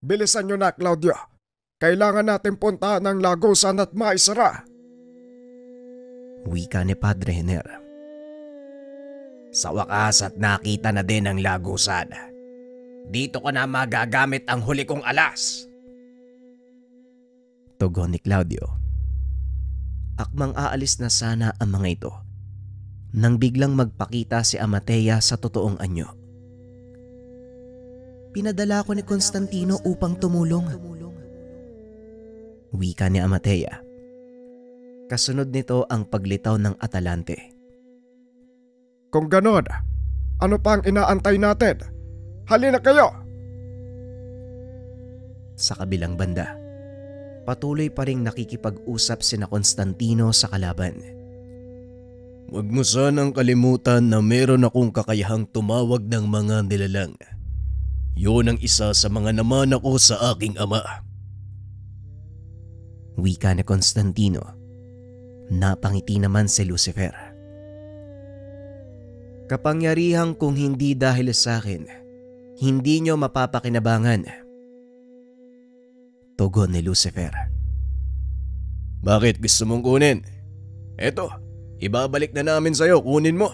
Bilisan nyo na, Claudio. Kailangan natin puntahan ang lagusan at maisara. Wika ni Padre Jenner. Sa wakas at nakita na din ang lagusan. Dito ko na magagamit ang huli kong alas. Tugon ni Claudio. Akmang aalis na sana ang mga ito nang biglang magpakita si Amatea sa totoong anyo. Pinadala ko ni Constantino upang tumulong. Wika ni Amatea. Kasunod nito ang paglitaw ng Atalante. Kung ganon, ano pa ang inaantay natin? Halina kayo! Sa kabilang banda, patuloy pa ring nakikipag-usap sina Constantino sa kalaban. Huwag mo sanang kalimutan na meron akong kakayahang tumawag ng mga nilalang. Yun ang isa sa mga naman ako sa aking ama. Wika ni Constantino. Napangiti naman si Lucifer. Kapangyarihan kung hindi dahil sa akin, hindi nyo mapapakinabangan. Tugon ni Lucifer. Bakit gusto mong kunin? Eto, ibabalik na namin sa'yo, kunin mo.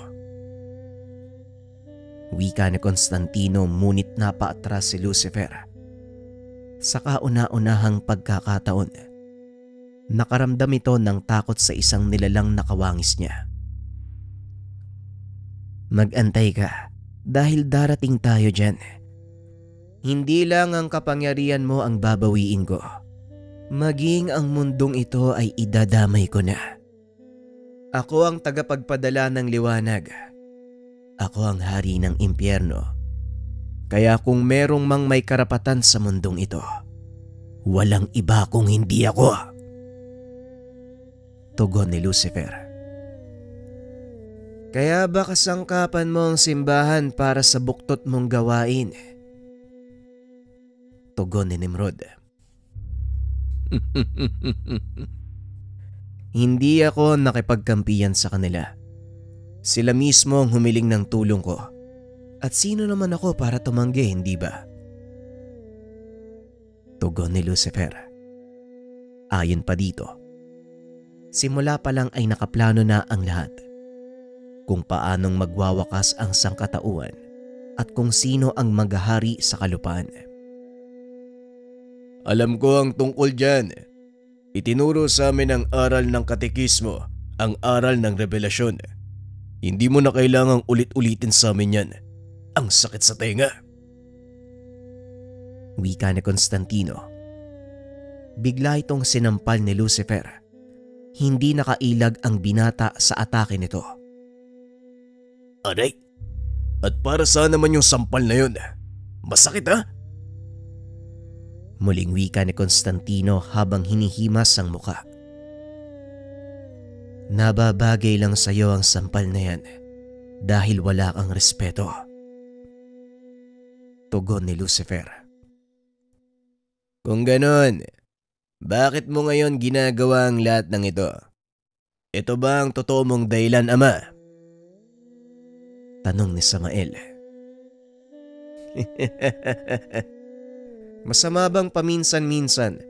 Wika ni Constantino, ngunit napaatras si Lucifer. Sa kauna-unahang pagkakataon, nakaramdam ito ng takot sa isang nilalang nakawangis niya. Mag-antay ka dahil darating tayo dyan. Hindi lang ang kapangyarihan mo ang babawiin ko. Maging ang mundong ito ay idadamay ko na. Ako ang tagapagpadala ng liwanag. Ako ang hari ng impyerno. Kaya kung merong mang may karapatan sa mundong ito, walang iba kung hindi ako. Tugon ni Lucifer. Kaya ba kasangkapan mo ang simbahan para sa buktot mong gawain? Tugon ni Nimrod. Hindi ako nakipagkampiyan sa kanila. Sila mismo ang humiling ng tulong ko. At sino naman ako para tumanggi, hindi ba? Tugon ni Lucifer. Ayon pa dito, simula pa lang ay nakaplano na ang lahat. Kung paanong magwawakas ang sangkatauhan at kung sino ang maghahari sa kalupaan. Alam ko ang tungkol dyan. Itinuro sa amin ang aral ng katekismo, ang aral ng revelasyon. Hindi mo na kailangang ulit-ulitin sa amin yan. Ang sakit sa tenga. Wika ni Constantino. Bigla itong sinampal ni Lucifer. Hindi nakailag ang binata sa atake nito. Aray, at para saan naman yung sampal na yun? Masakit ha? Muling wika ni Constantino habang hinihimas ang muka. Nababagay lang sa iyo ang sampal na yan dahil wala kang respeto. Tugon ni Lucifer. Kung ganon, bakit mo ngayon ginagawa ang lahat ng ito? Ito ba ang totoo mong dahilan, Ama? Tanong ni Samael. Masama bang paminsan-minsan,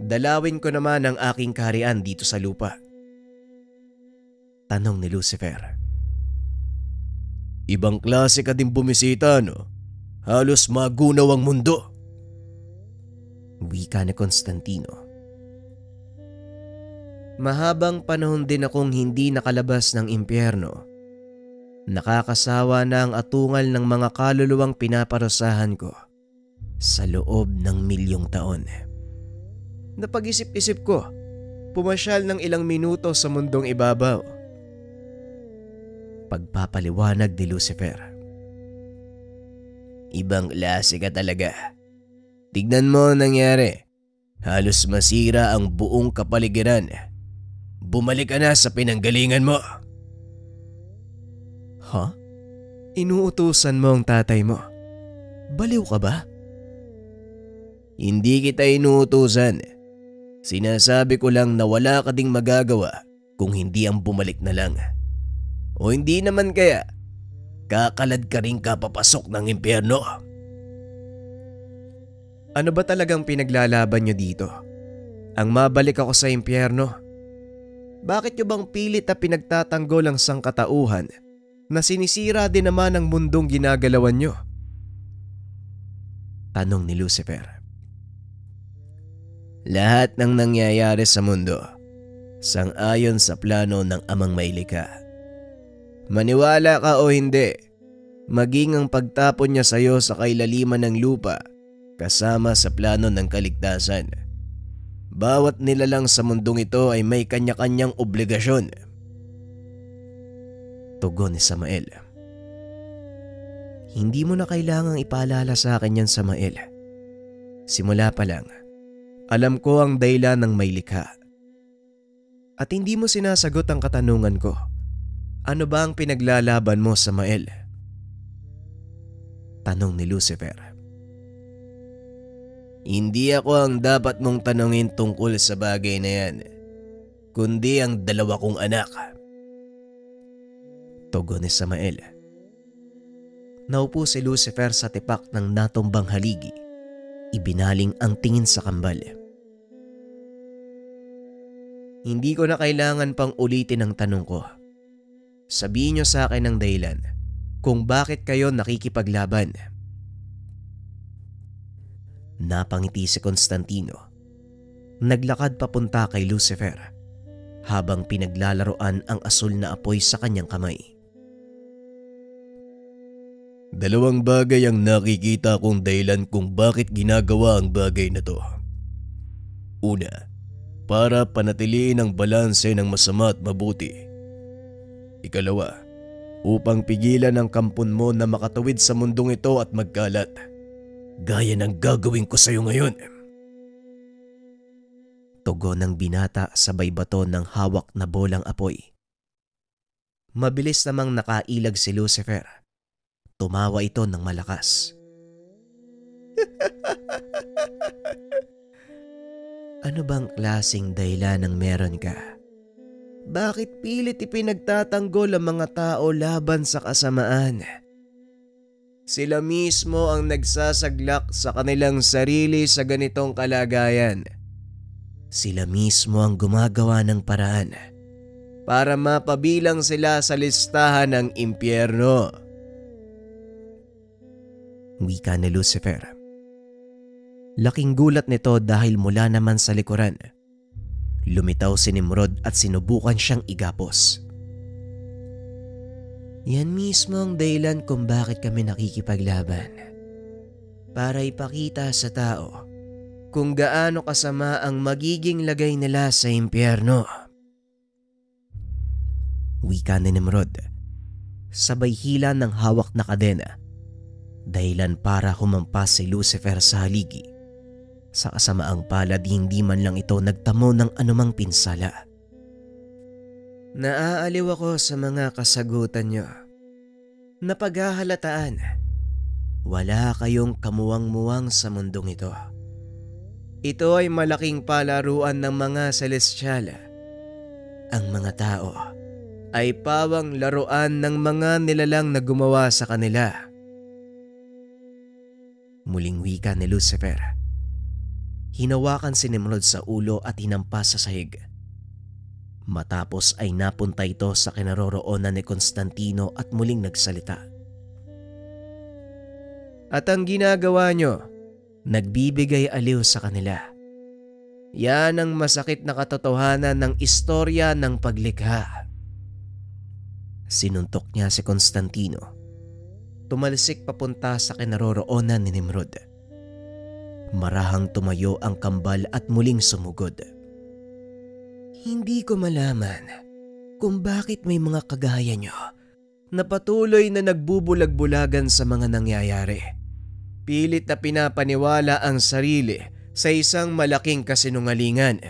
dalawin ko naman ang aking kaharian dito sa lupa? Tanong ni Lucifer. Ibang klase ka din bumisita, no? Halos magunaw ang mundo. Wika ni Constantino. Mahabang panahon din akong hindi nakalabas ng impyerno. Nakakasawa na ang atungal ng mga kaluluwang pinaparusahan ko sa loob ng milyong taon. Napag-isip-isip ko, pumasyal ng ilang minuto sa mundong ibabaw. Pagpapaliwanag ni Lucifer. Ibang klase ka talaga. Tignan mo ang nangyari. Halos masira ang buong kapaligiran. Bumalik ka na sa pinanggalingan mo. Ha? Inuutusan mo ang tatay mo? Baliw ka ba? Hindi kita inuutusan. Sinasabi ko lang na wala ka ding magagawa kung hindi ang bumalik na lang. O hindi naman kaya, kakalad ka rin kapapasok ng impyerno. Ano ba talagang pinaglalaban nyo dito? Ang mabalik ako sa impyerno? Bakit nyo bang pilit na pinagtatanggol ang sangkatauhan na sinisira din naman ang mundong ginagalawan nyo? Tanong ni Lucifer. Lahat ng nangyayari sa mundo sang-ayon sa plano ng Amang Mailikha. Maniwala ka o hindi, maging ang pagtapon niya sa iyo sa kailaliman ng lupa kasama sa plano ng kaligtasan. Bawat nilalang sa mundong ito ay may kanya-kanyang obligasyon. Tugon ni Samael. Hindi mo na kailangang ipaalala sa akin yan, Samael. Simula pa lang, alam ko ang dahilan ng may likha. At hindi mo sinasagot ang katanungan ko. Ano ba ang pinaglalaban mo, Samael? Tanong ni Lucifer. Hindi ako ang dapat mong tanungin tungkol sa bagay na yan, kundi ang dalawa kong anak. Tugon ni Samael. Naupo si Lucifer sa tipak ng natumbang haligi. Ibinaling ang tingin sa kambal. Hindi ko na kailangan pang ulitin ang tanong ko. Sabihin niyo sa akin ang dahilan kung bakit kayo nakikipaglaban. Napangiti si Constantino. Naglakad papunta kay Lucifer habang pinaglalaroan ang asul na apoy sa kanyang kamay. Dalawang bagay ang nakikita kong dahilan kung bakit ginagawa ang bagay na to. Una, para panatiliin ang balanse ng masama at mabuti. Ikalawa, upang pigilan ang kampon mo na makatawid sa mundong ito at magkalat. Gaya ng gagawin ko sa iyo ngayon. Tugon ng binata sabay bato ng hawak na bolang apoy. Mabilis namang nakailag si Lucifer. Tumawa ito ng malakas. Ano bang klaseng dahilan ng meron ka? Bakit pilit ipinagtatanggol ang mga tao laban sa kasamaan? Sila mismo ang nagsasaglak sa kanilang sarili sa ganitong kalagayan. Sila mismo ang gumagawa ng paraan para mapabilang sila sa listahan ng impyerno. Wika ni Lucifer. Laking gulat nito dahil mula naman sa likuran. Lumitaw si Nimrod at sinubukan siyang igapos. Yan mismo ang dahilan kung bakit kami nakikipaglaban. Para ipakita sa tao kung gaano kasama ang magiging lagay nila sa impyerno. Wika ni Nimrod. Sabay hila ng hawak na kadena. Dahilan para humampas si Lucifer sa haligi. Sa kasamaang palad hindi man lang ito nagtamo ng anumang pinsala. Naaaliw ako sa mga kasagutan nyo. Napaghahalataan, wala kayong kamuwang-muwang sa mundong ito. Ito ay malaking palaruan ng mga celestial. Ang mga tao ay pawang laruan ng mga nilalang na gumawa sa kanila. Muling wika ni Lucifer. Hinawakan si Nimrod sa ulo at hinampas sa sahig. Matapos ay napunta ito sa kinaroroonan ni Constantino at muling nagsalita. At ang ginagawa nyo, nagbibigay aliw sa kanila. Yan ang masakit na katotohanan ng istorya ng paglikha. Sinuntok niya si Constantino. Tumalsik papunta sa kinaroroonan ni Nimrod. Marahang tumayo ang kambal at muling sumugod. Hindi ko malaman kung bakit may mga kagaya nyo na patuloy na nagbubulag-bulagan sa mga nangyayari. Pilit na pinapaniwala ang sarili sa isang malaking kasinungalingan.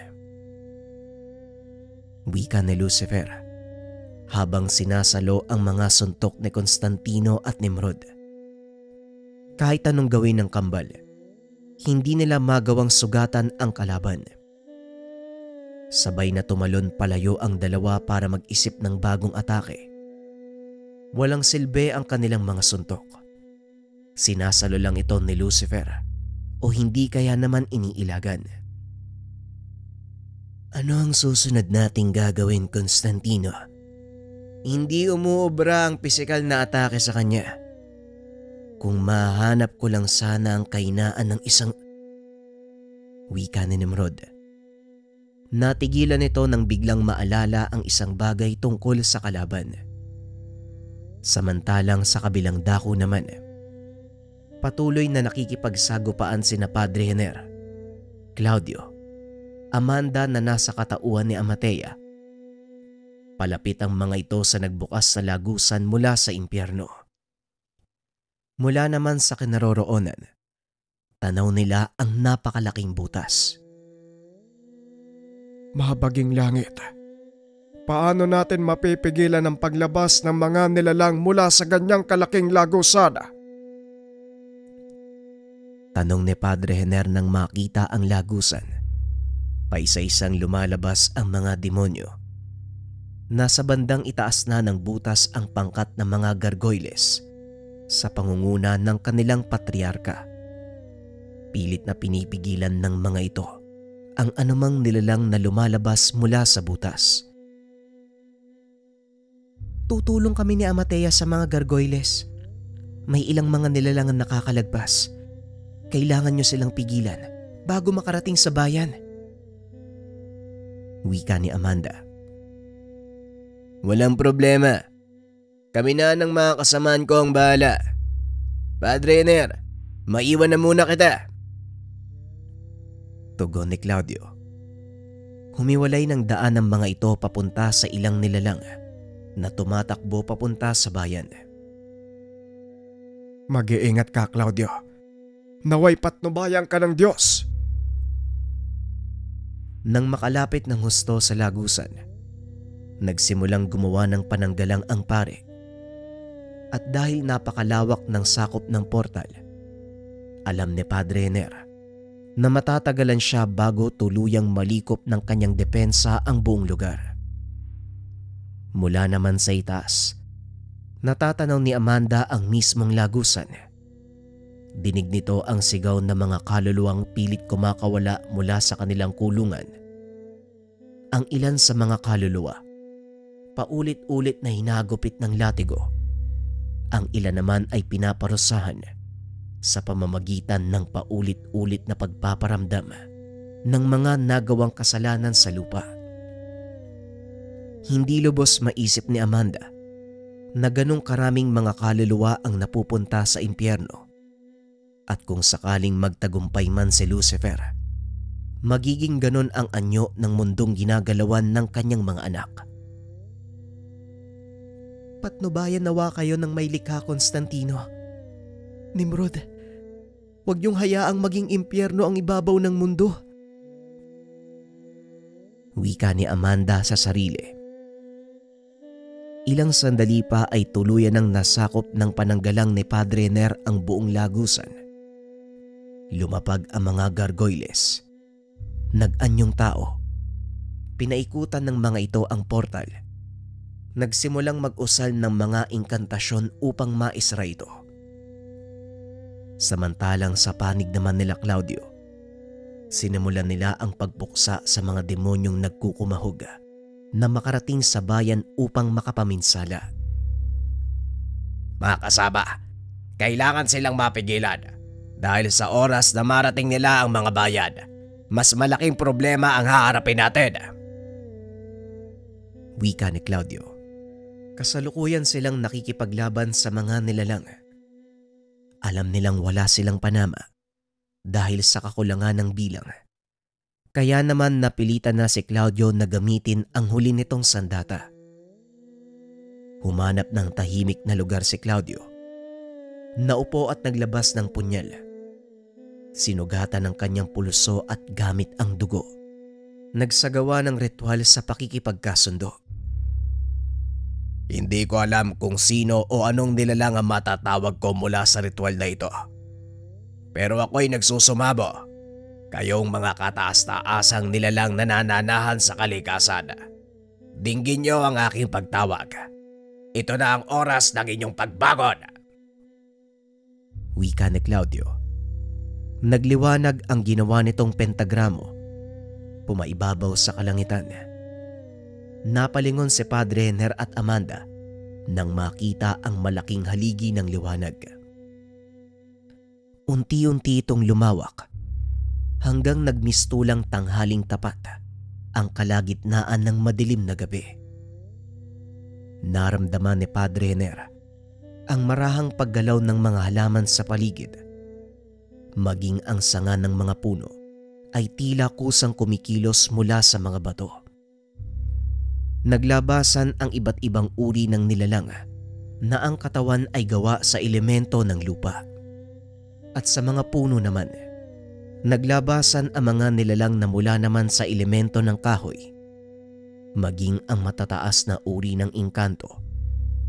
Wika ni Lucifer habang sinasalo ang mga suntok ni Constantino at Nimrod. Kahit anong gawin ng kambal, hindi nila magawang sugatan ang kalaban. Sabay na tumalon palayo ang dalawa para mag-isip ng bagong atake. Walang silbi ang kanilang mga suntok. Sinasalo lang ito ni Lucifer o hindi kaya naman iniilagan. Ano ang susunod nating gagawin, Constantino? Hindi umuobra ang pisikal na atake sa kanya. Kung mahanap ko lang sana ang kainaan ng isang... Wika ni Nimrod. Natigilan ito nang biglang maalala ang isang bagay tungkol sa kalaban. Samantalang sa kabilang dako naman, patuloy na nakikipagsagupaan sina Padre Jenner, Claudio, Amanda na nasa katauhan ni Amatea. Palapit ang mga ito sa nagbukas na lagusan mula sa impyerno. Mula naman sa kinaroroonan, tanaw nila ang napakalaking butas. Mahabaging langit, paano natin mapipigilan ang paglabas ng mga nilalang mula sa ganyang kalaking lagusan? Tanong ni Padre Jenner nang makita ang lagusan. Paisa-isang lumalabas ang mga demonyo. Nasa bandang itaas na ng butas ang pangkat ng mga gargoyles sa pangunguna ng kanilang patriarka. Pilit na pinipigilan ng mga ito ang anumang nilalang na lumalabas mula sa butas. Tutulong kami ni Amatea sa mga gargoyles. May ilang mga nilalang ang nakakalagpas. Kailangan nyo silang pigilan bago makarating sa bayan. Wika ni Amanda. Walang problema. Kami na ng mga kasamaan ko ang bahala. Padre Jenner, maiwan na muna kita. Tugon ni Claudio. Humiwalay ng daan ang mga ito papunta sa ilang nilalang na tumatakbo papunta sa bayan. Mag-iingat ka, Claudio. Naway patnubayan ka ng Diyos. Nang makalapit ng husto sa lagusan, nagsimulang gumawa ng pananggalang ang pare. At dahil napakalawak ng sakop ng portal, alam ni Padre Jenner na matatagalan siya bago tuluyang malikop ng kanyang depensa ang buong lugar. Mula naman sa itaas, natatanaw ni Amanda ang mismong lagusan. Dinig nito ang sigaw ng mga kaluluwang pilit kumakawala mula sa kanilang kulungan. Ang ilan sa mga kaluluwa, paulit-ulit na hinagupit ng latigo. Ang ilan naman ay pinaparusahan sa pamamagitan ng paulit-ulit na pagpaparamdam ng mga nagawang kasalanan sa lupa. Hindi lubos maisip ni Amanda na ganong karaming mga kaluluwa ang napupunta sa impyerno. At kung sakaling magtagumpay man si Lucifer, magiging ganon ang anyo ng mundong ginagalawan ng kanyang mga anak. Patnubayan nawa kayo ng may likha, Constantino. Nimrod, huwag niyong hayaang maging impyerno ang ibabaw ng mundo. Wika ni Amanda sa sarili. Ilang sandali pa ay tuluyan ng nasakop ng pananggalang ni Padre Jenner ang buong lagusan. Lumapag ang mga gargoyles. Nag-anyong tao. Pinaikutan ng mga ito ang portal. Nagsimulang mag-usal ng mga inkantasyon upang maisra ito. Samantalang sa panig naman nila Claudio, sinimulan nila ang pagbuksa sa mga demonyong nagkukumahog na makarating sa bayan upang makapaminsala. Mga kasaba, kailangan silang mapigilan dahil sa oras na marating nila ang mga bayan, mas malaking problema ang haharapin natin. Wika ni Claudio. Kasalukuyan silang nakikipaglaban sa mga nilalang. Alam nilang wala silang panama dahil sa kakulangan ng bilang. Kaya naman napilitan na si Claudio na gamitin ang huli nitong sandata. Humanap ng tahimik na lugar si Claudio. Naupo at naglabas ng punyal. Sinugatan ng kanyang pulso at gamit ang dugo. Nagsagawa ng ritual sa pakikipagkasundo. Hindi ko alam kung sino o anong nilalang ang matatawag ko mula sa ritual na ito. Pero ako'y nagsusumabo. Kayong mga kataas-taasang nilalang nanananahan sa kalikasan. Dinggin niyo ang aking pagtawag. Ito na ang oras ng inyong pagbagon. Wika ni Claudio. Nagliwanag ang ginawa nitong pentagramo. Pumaibabaw sa kalangitan. Napalingon si Padre Ner at Amanda nang makita ang malaking haligi ng liwanag. Unti-unti itong lumawak hanggang nagmistulang tanghaling tapat ang kalagitnaan ng madilim na gabi. Naramdaman ni Padre Ner ang marahang paggalaw ng mga halaman sa paligid. Maging ang sanga ng mga puno ay tila kusang kumikilos mula sa mga bato. Naglabasan ang iba't ibang uri ng nilalang na ang katawan ay gawa sa elemento ng lupa. At sa mga puno naman, naglabasan ang mga nilalang na mula naman sa elemento ng kahoy. Maging ang matataas na uri ng engkanto,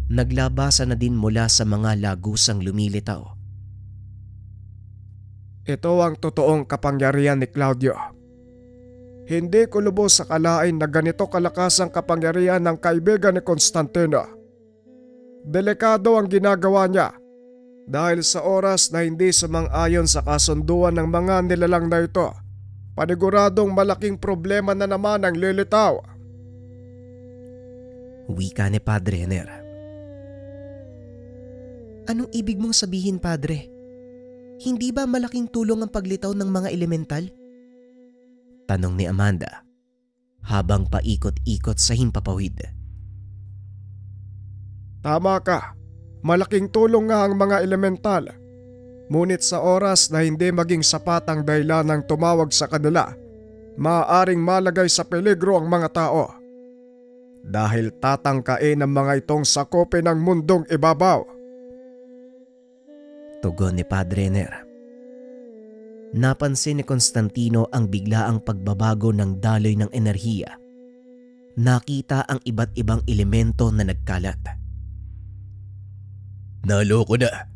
naglabasan na din mula sa mga lagusang lumilitaw. Ito ang totoong kapangyarihan ni Claudio. Hindi ko lubos sa kalain na ganito kalakas ang kapangyarihan ng kaibigan ni Constantino. Delikado ang ginagawa niya dahil sa oras na hindi sumang-ayon sa kasunduan ng mga nilalang na ito, paniguradong malaking problema na naman ang lilitaw. Wika ni Padre Ner. Anong ibig mong sabihin, Padre? Hindi ba malaking tulong ang paglitaw ng mga elemental? Tanong ni Amanda habang paikot-ikot sa himpapawid. Tama ka, malaking tulong nga ang mga elemental. Ngunit sa oras na hindi maging sapat ang dahilan ng tumawag sa kanila, maaaring malagay sa peligro ang mga tao. Dahil tatangkain ng mga itong sakopin ng mundong ibabaw. Tugon ni Padre Ner. Napansin ni Constantino ang biglaang pagbabago ng daloy ng enerhiya. Nakita ang iba't ibang elemento na nagkalat. Naloko na.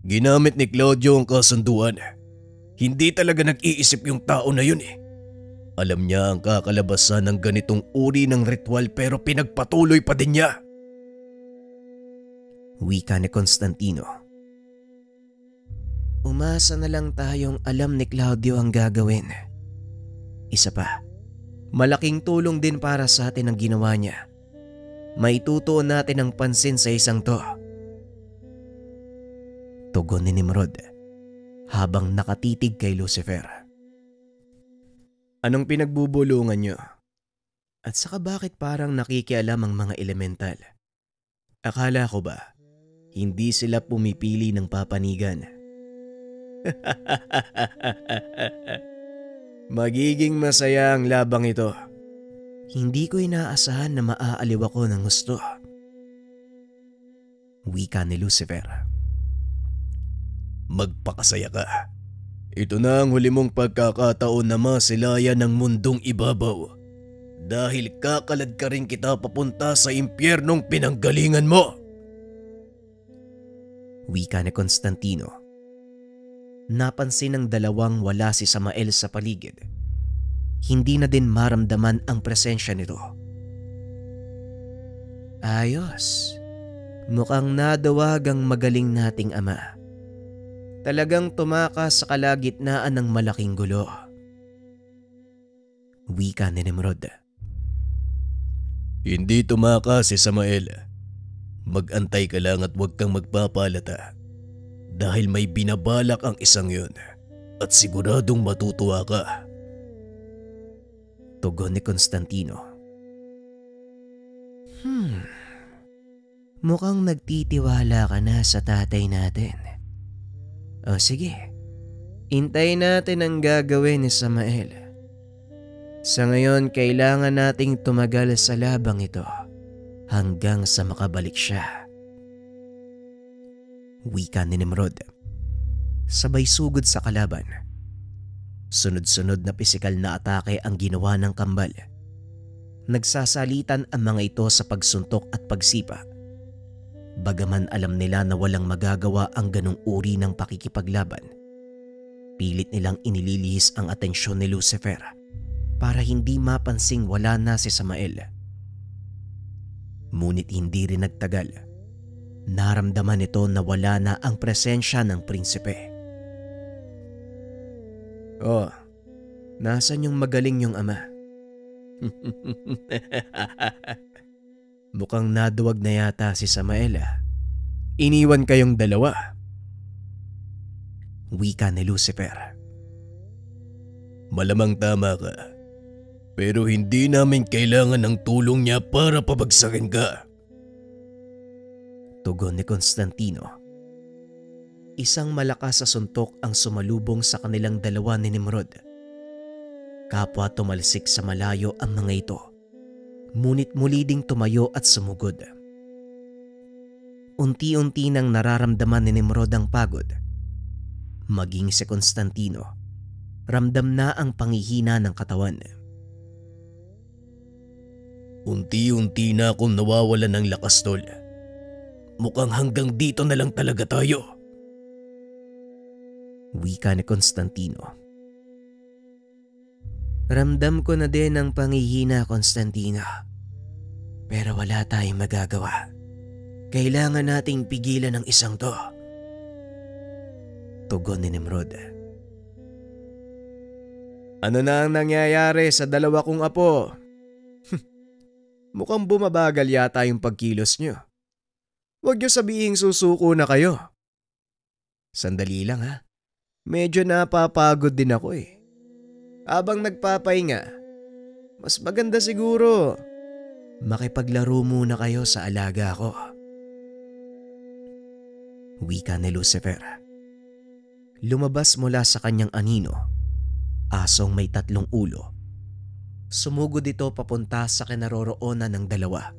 Ginamit ni Claudio ang kasunduan. Hindi talaga nag-iisip yung tao na yun eh. Alam niya ang kakalabasan ng ganitong uri ng ritual pero pinagpatuloy pa din niya. Wika ni Constantino. Umasa na lang tayong alam ni Claudio ang gagawin. Isa pa, malaking tulong din para sa atin ang ginawa niya. Maitutuon natin ang pansin sa isang to. Tugon ni Nimrod habang nakatitig kay Lucifer. Anong pinagbubulungan niyo? At saka bakit parang nakikialam ang mga elemental? Akala ko ba, hindi sila pumipili ng papanigan? Magiging masaya ang labang ito. Hindi ko inaasahan na maaaliw ako ng gusto. Wika ni Lucifer. Magpakasaya ka. Ito na ang huli mong pagkakataon na masilayan ng mundong ibabaw. Dahil kakalad ka rin kita papunta sa impyernong pinanggalingan mo. Wika ni Constantino. Napansin ng dalawang wala si Samael sa paligid. Hindi na din maramdaman ang presensya nito. Ayos. Mukhang nadawag ang magaling nating ama. Talagang tumakas sa kalagitnaan ng malaking gulo. Wika ni Nimrod. Hindi tumakas si Samael. Mag-antay ka lang at huwag kang magpapalata. Dahil may binabalak ang isang yun at siguradong matutuwa ka. Tugon ni Constantino. Mukhang nagtitiwala ka na sa tatay natin. O sige, hintayin natin ang gagawin ni Samael. Sa ngayon, kailangan nating tumagal sa labang ito hanggang sa makabalik siya. Wika ni Nimrod. Sabay sugod sa kalaban. Sunod-sunod na pisikal na atake ang ginawa ng kambal. Nagsasalitan ang mga ito sa pagsuntok at pagsipa. Bagaman alam nila na walang magagawa ang ganong uri ng pakikipaglaban, pilit nilang inililihis ang atensyon ni Lucifer para hindi mapansing wala na si Samael. Ngunit hindi rin nagtagal. Naramdaman nito na wala na ang presensya ng prinsipe. Oh, nasan yung magaling yung ama? Mukhang naduwag na yata si Samael. Iniwan kayong dalawa. Wika ni Lucifer. Malamang tama ka. Pero hindi namin kailangan ng tulong niya para pabagsakin ka. Tugon ni Constantino. Isang malakas sa suntok ang sumalubong sa kanilang dalawa ni Nimrod. Kapwa tumalsik sa malayo ang mga ito. Ngunit muli ding tumayo at sumugod. Unti-unti nang nararamdaman ni Nimrod ang pagod. Maging si Constantino, ramdam na ang panghihina ng katawan. Unti-unti na akong nawawalan ng lakas, tol. Mukhang hanggang dito na lang talaga tayo. Wika ni Constantino. Ramdam ko na din ang panghihina, Constantino. Pero wala tayong magagawa. Kailangan nating pigilan ang isang to. Tugon ni Nimrod. Ano na ang nangyayari sa dalawa kong apo? Mukhang bumabagal yata yung pagkilos nyo. Huwag nyo sabihing susuko na kayo. Sandali lang ha. Medyo napapagod din ako eh. Habang nagpapahinga, mas maganda siguro makipaglaro muna kayo sa alaga ko. Wika ni Lucifer. Lumabas mula sa kanyang anino, asong may 3 ulo. Sumugod ito papunta sa kinaroroonan ng dalawa.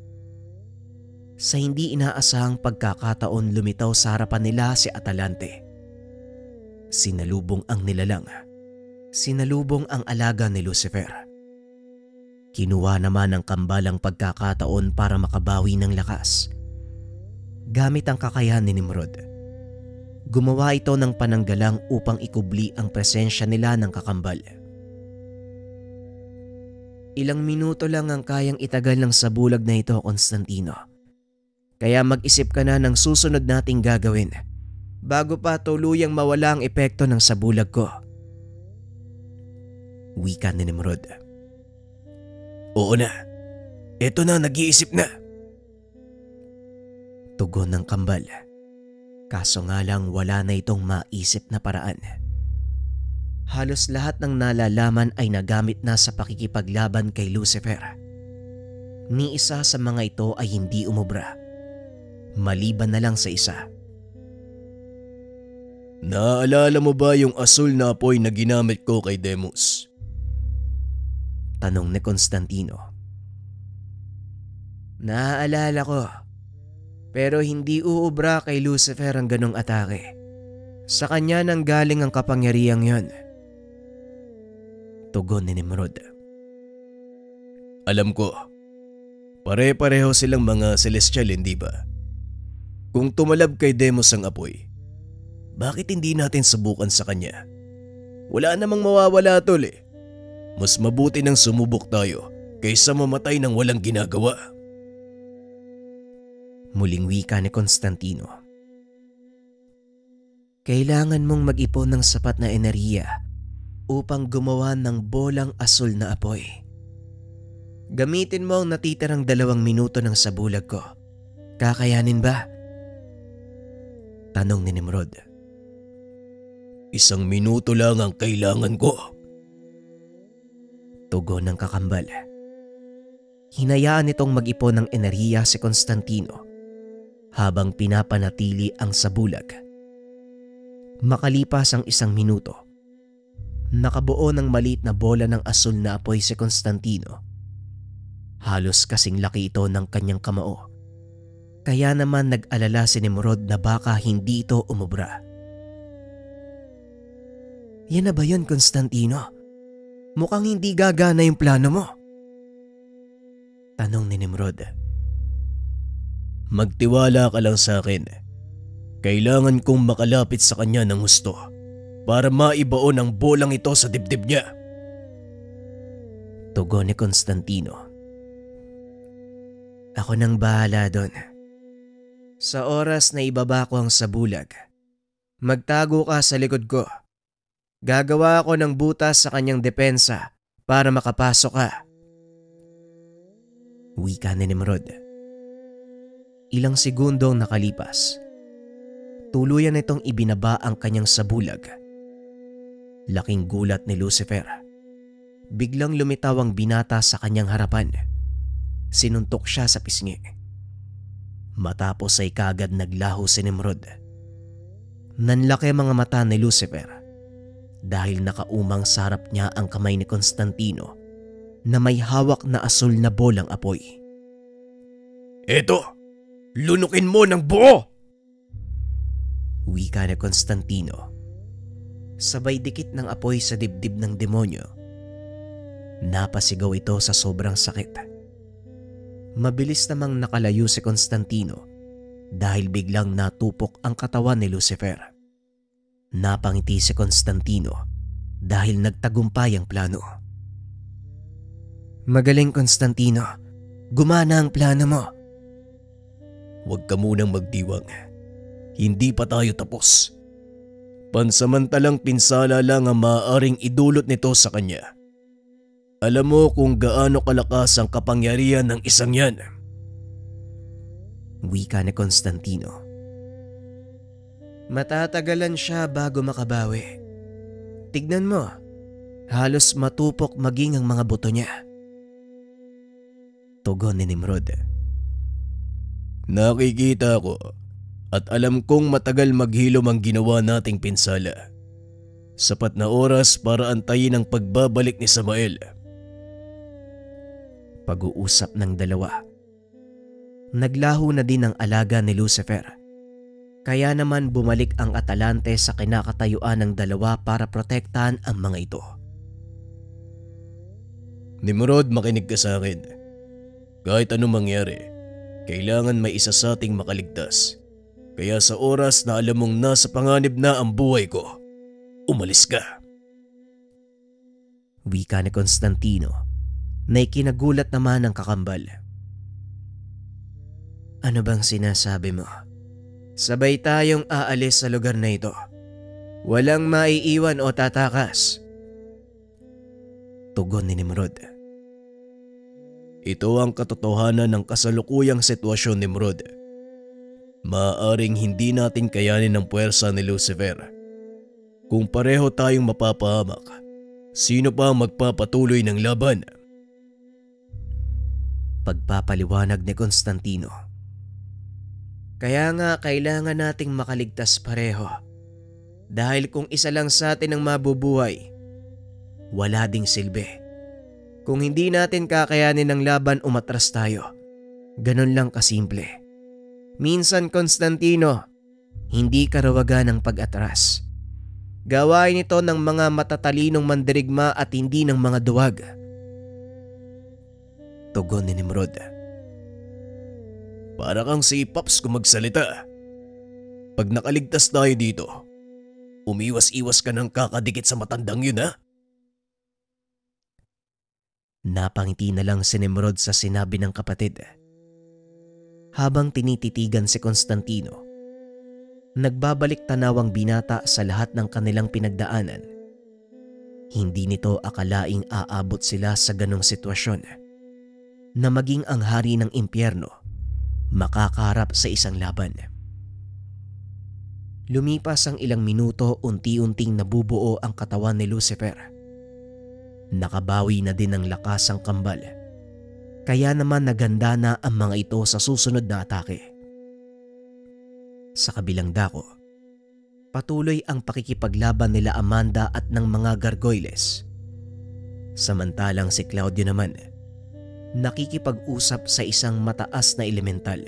Sa hindi inaasahang pagkakataon lumitaw sa harapan nila si Atalante. Sinalubong ang nilalang. Sinalubong ang alaga ni Lucifer. Kinuha naman ang kambalang pagkakataon para makabawi ng lakas. Gamit ang kakayahan ni Nimrod, gumawa ito ng pananggalang upang ikubli ang presensya nila ng kakambal. Ilang minuto lang ang kayang itagal ng sabulag na ito, Constantino. Kaya mag-isip ka na ng susunod nating gagawin bago pa tuluyang mawala ang epekto ng sabulag ko. Wika ni Nimrod. Oo na. Eto na, nag-iisip na. Tugon ng kambal. Kaso nga lang wala na itong maisip na paraan. Halos lahat ng nalalaman ay nagamit na sa pakikipaglaban kay Lucifer. Ni isa sa mga ito ay hindi umubra. Maliban na lang sa isa. Naaalala mo ba yung asul na apoy na ginamit ko kay Demus? Tanong ni Constantino. Naaalala ko. Pero hindi uubra kay Lucifer ang ganong atake. Sa kanya nang galing ang kapangyarihang yon. Tugon ni Nimrod. Alam ko. Pare-pareho silang mga celestial, hindi ba? Kung tumalab kay Demus ang apoy, bakit hindi natin subukan sa kanya? Wala namang mawawala, tol eh. Mas mabuti nang sumubok tayo kaysa mamatay ng walang ginagawa. Muling wika ni Constantino. Kailangan mong mag-ipon ng sapat na enerhiya upang gumawa ng bolang asul na apoy. Gamitin mo ang natitirang 2 minuto ng sabulag ko. Kakayanin ba? Tanong ni Nimrod. 1 minuto lang ang kailangan ko. Tugon ng kakambal. Hinayaan nitong mag-ipon ng enerhiya si Constantino habang pinapanatili ang sabulag. Makalipas ang 1 minuto, nakabuo ng maliit na bola ng asul na apoy si Constantino. Halos kasing laki ito ng kanyang kamao. Kaya naman nag-alala si Nimrod na baka hindi ito umubra. Yan na ba yun, Constantino? Mukhang hindi gagana yung plano mo. Tanong ni Nimrod. Magtiwala ka lang sa akin. Kailangan kong makalapit sa kanya ng gusto para maibaon ang bolang ito sa dibdib niya. Tugon ni Constantino. Ako nang bahala doon. Sa oras na ibaba ko ang sabulag, magtago ka sa likod ko. Gagawa ako ng butas sa kanyang depensa para makapasok ka. Wika ni Nimrod. Ilang segundong nakalipas. Tuluyan nitong ibinaba ang kanyang sabulag. Laking gulat ni Lucifer. Biglang lumitaw ang binata sa kanyang harapan. Sinuntok siya sa pisngi. Matapos ay kagad naglaho si Nimrod. Nanlaki mga mata ni Lucifer dahil nakaumang sa harap niya ang kamay ni Constantino na may hawak na asul na bolang apoy. Eto! Lunukin mo ng buo! Wika ni Constantino. Sabay dikit ng apoy sa dibdib ng demonyo. Napasigaw ito sa sobrang sakit. Mabilis namang nakalayo si Constantino dahil biglang natupok ang katawan ni Lucifer. Napangiti si Constantino dahil nagtagumpay ang plano. Magaling, Constantino. Gumana ang plano mo. Huwag ka munang magdiwang. Hindi pa tayo tapos. Pansamantalang pinsala lang ang maaaring idulot nito sa kanya. Alam mo kung gaano kalakas ang kapangyarihan ng isang yan. Wika ni Constantino. Matatagalan siya bago makabawi. Tignan mo, halos matupok maging ang mga buto niya. Tugon ni Nimrod. Nakikita ko at alam kong matagal maghilom ang ginawa nating pinsala. Sapat na oras para antayin ang pagbabalik ni Samael. Pag-uusap ng dalawa. Naglaho na din ang alaga ni Lucifer. Kaya naman bumalik ang Atalante sa kinakatayuan ng dalawa para protektahan ang mga ito. Nimrod, makinig ka sa akin. Kahit anong mangyari, kailangan may isa sa ating makaligtas. Kaya sa oras na alam mong nasa panganib na ang buhay ko, umalis ka. Wika ni Constantino na ikinagulat naman ng kakambal. Ano bang sinasabi mo? Sabay tayong aalis sa lugar na ito. Walang maiiwan o tatakas. Tugon ni Nimrod. Ito ang katotohanan ng kasalukuyang sitwasyon, Nimrod. Maaaring hindi natin kayanin ang puwersa ni Lucifer. Kung pareho tayong mapapahamak, sino pa ang magpapatuloy ng laban? Pagpapaliwanag ni Constantino. Kaya nga kailangan nating makaligtas pareho. Dahil kung isa lang sa atin ang mabubuhay, wala ding silbi. Kung hindi natin kakayanin ng laban, umatras tayo. Ganon lang kasimple. Minsan, Constantino, hindi karawagan ang pag-atras. Gawain ito ng mga matatalinong mandirigma at hindi ng mga duwag. Tugon ni Nimrod. Para kang si Pops kung magsalita. Pag nakaligtas tayo dito, umiwas-iwas ka ng kakadikit sa matandang yun, ha? Napangiti na lang si Nimrod sa sinabi ng kapatid. Habang tinititigan si Constantino, nagbabalik tanaw ang binata sa lahat ng kanilang pinagdaanan. Hindi nito akalaing aabot sila sa ganong sitwasyon na maging ang hari ng impyerno makakaharap sa isang laban. Lumipas ang ilang minuto, unti-unting nabubuo ang katawan ni Lucifer. Nakabawi na din ng lakas ang kambal. Kaya naman naganda na ang mga ito sa susunod na atake. Sa kabilang dako, patuloy ang pakikipaglaban nila Amanda at ng mga gargoyles. Samantalang si Claudio naman, nakikipag-usap sa isang mataas na elemental.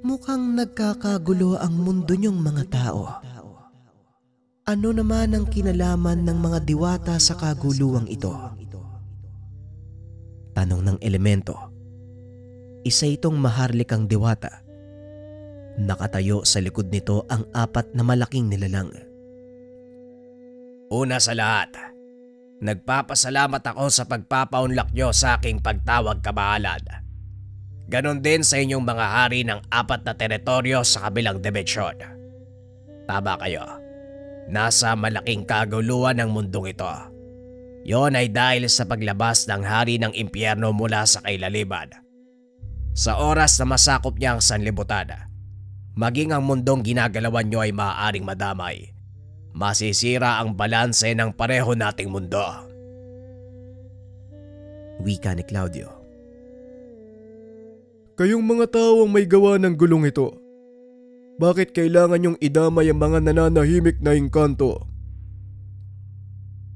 Mukhang nagkakagulo ang mundo niyong mga tao. Ano naman ang kinalaman ng mga diwata sa kaguluwang ito? Tanong ng elemento. Isa itong maharlikang diwata. Nakatayo sa likod nito ang 4 na malaking nilalang. Una sa lahat, nagpapasalamat ako sa pagpapaunlak nyo sa aking pagtawag kabahalan. Ganon din sa inyong mga hari ng 4 na teritoryo sa kabilang dimensyon. Tama kayo. Nasa malaking kaguluhan ng mundong ito. Yon ay dahil sa paglabas ng hari ng impyerno mula sa kailaliman. Sa oras na masakop niya ang sanlibutan, maging ang mundong ginagalawan nyo ay maaaring madamay. Masisira ang balanse ng pareho nating mundo. Wika ni Claudio. Kayong mga tao ang may gawa ng gulong ito. Bakit kailangan yung idamay ang mga nananahimik na engkanto?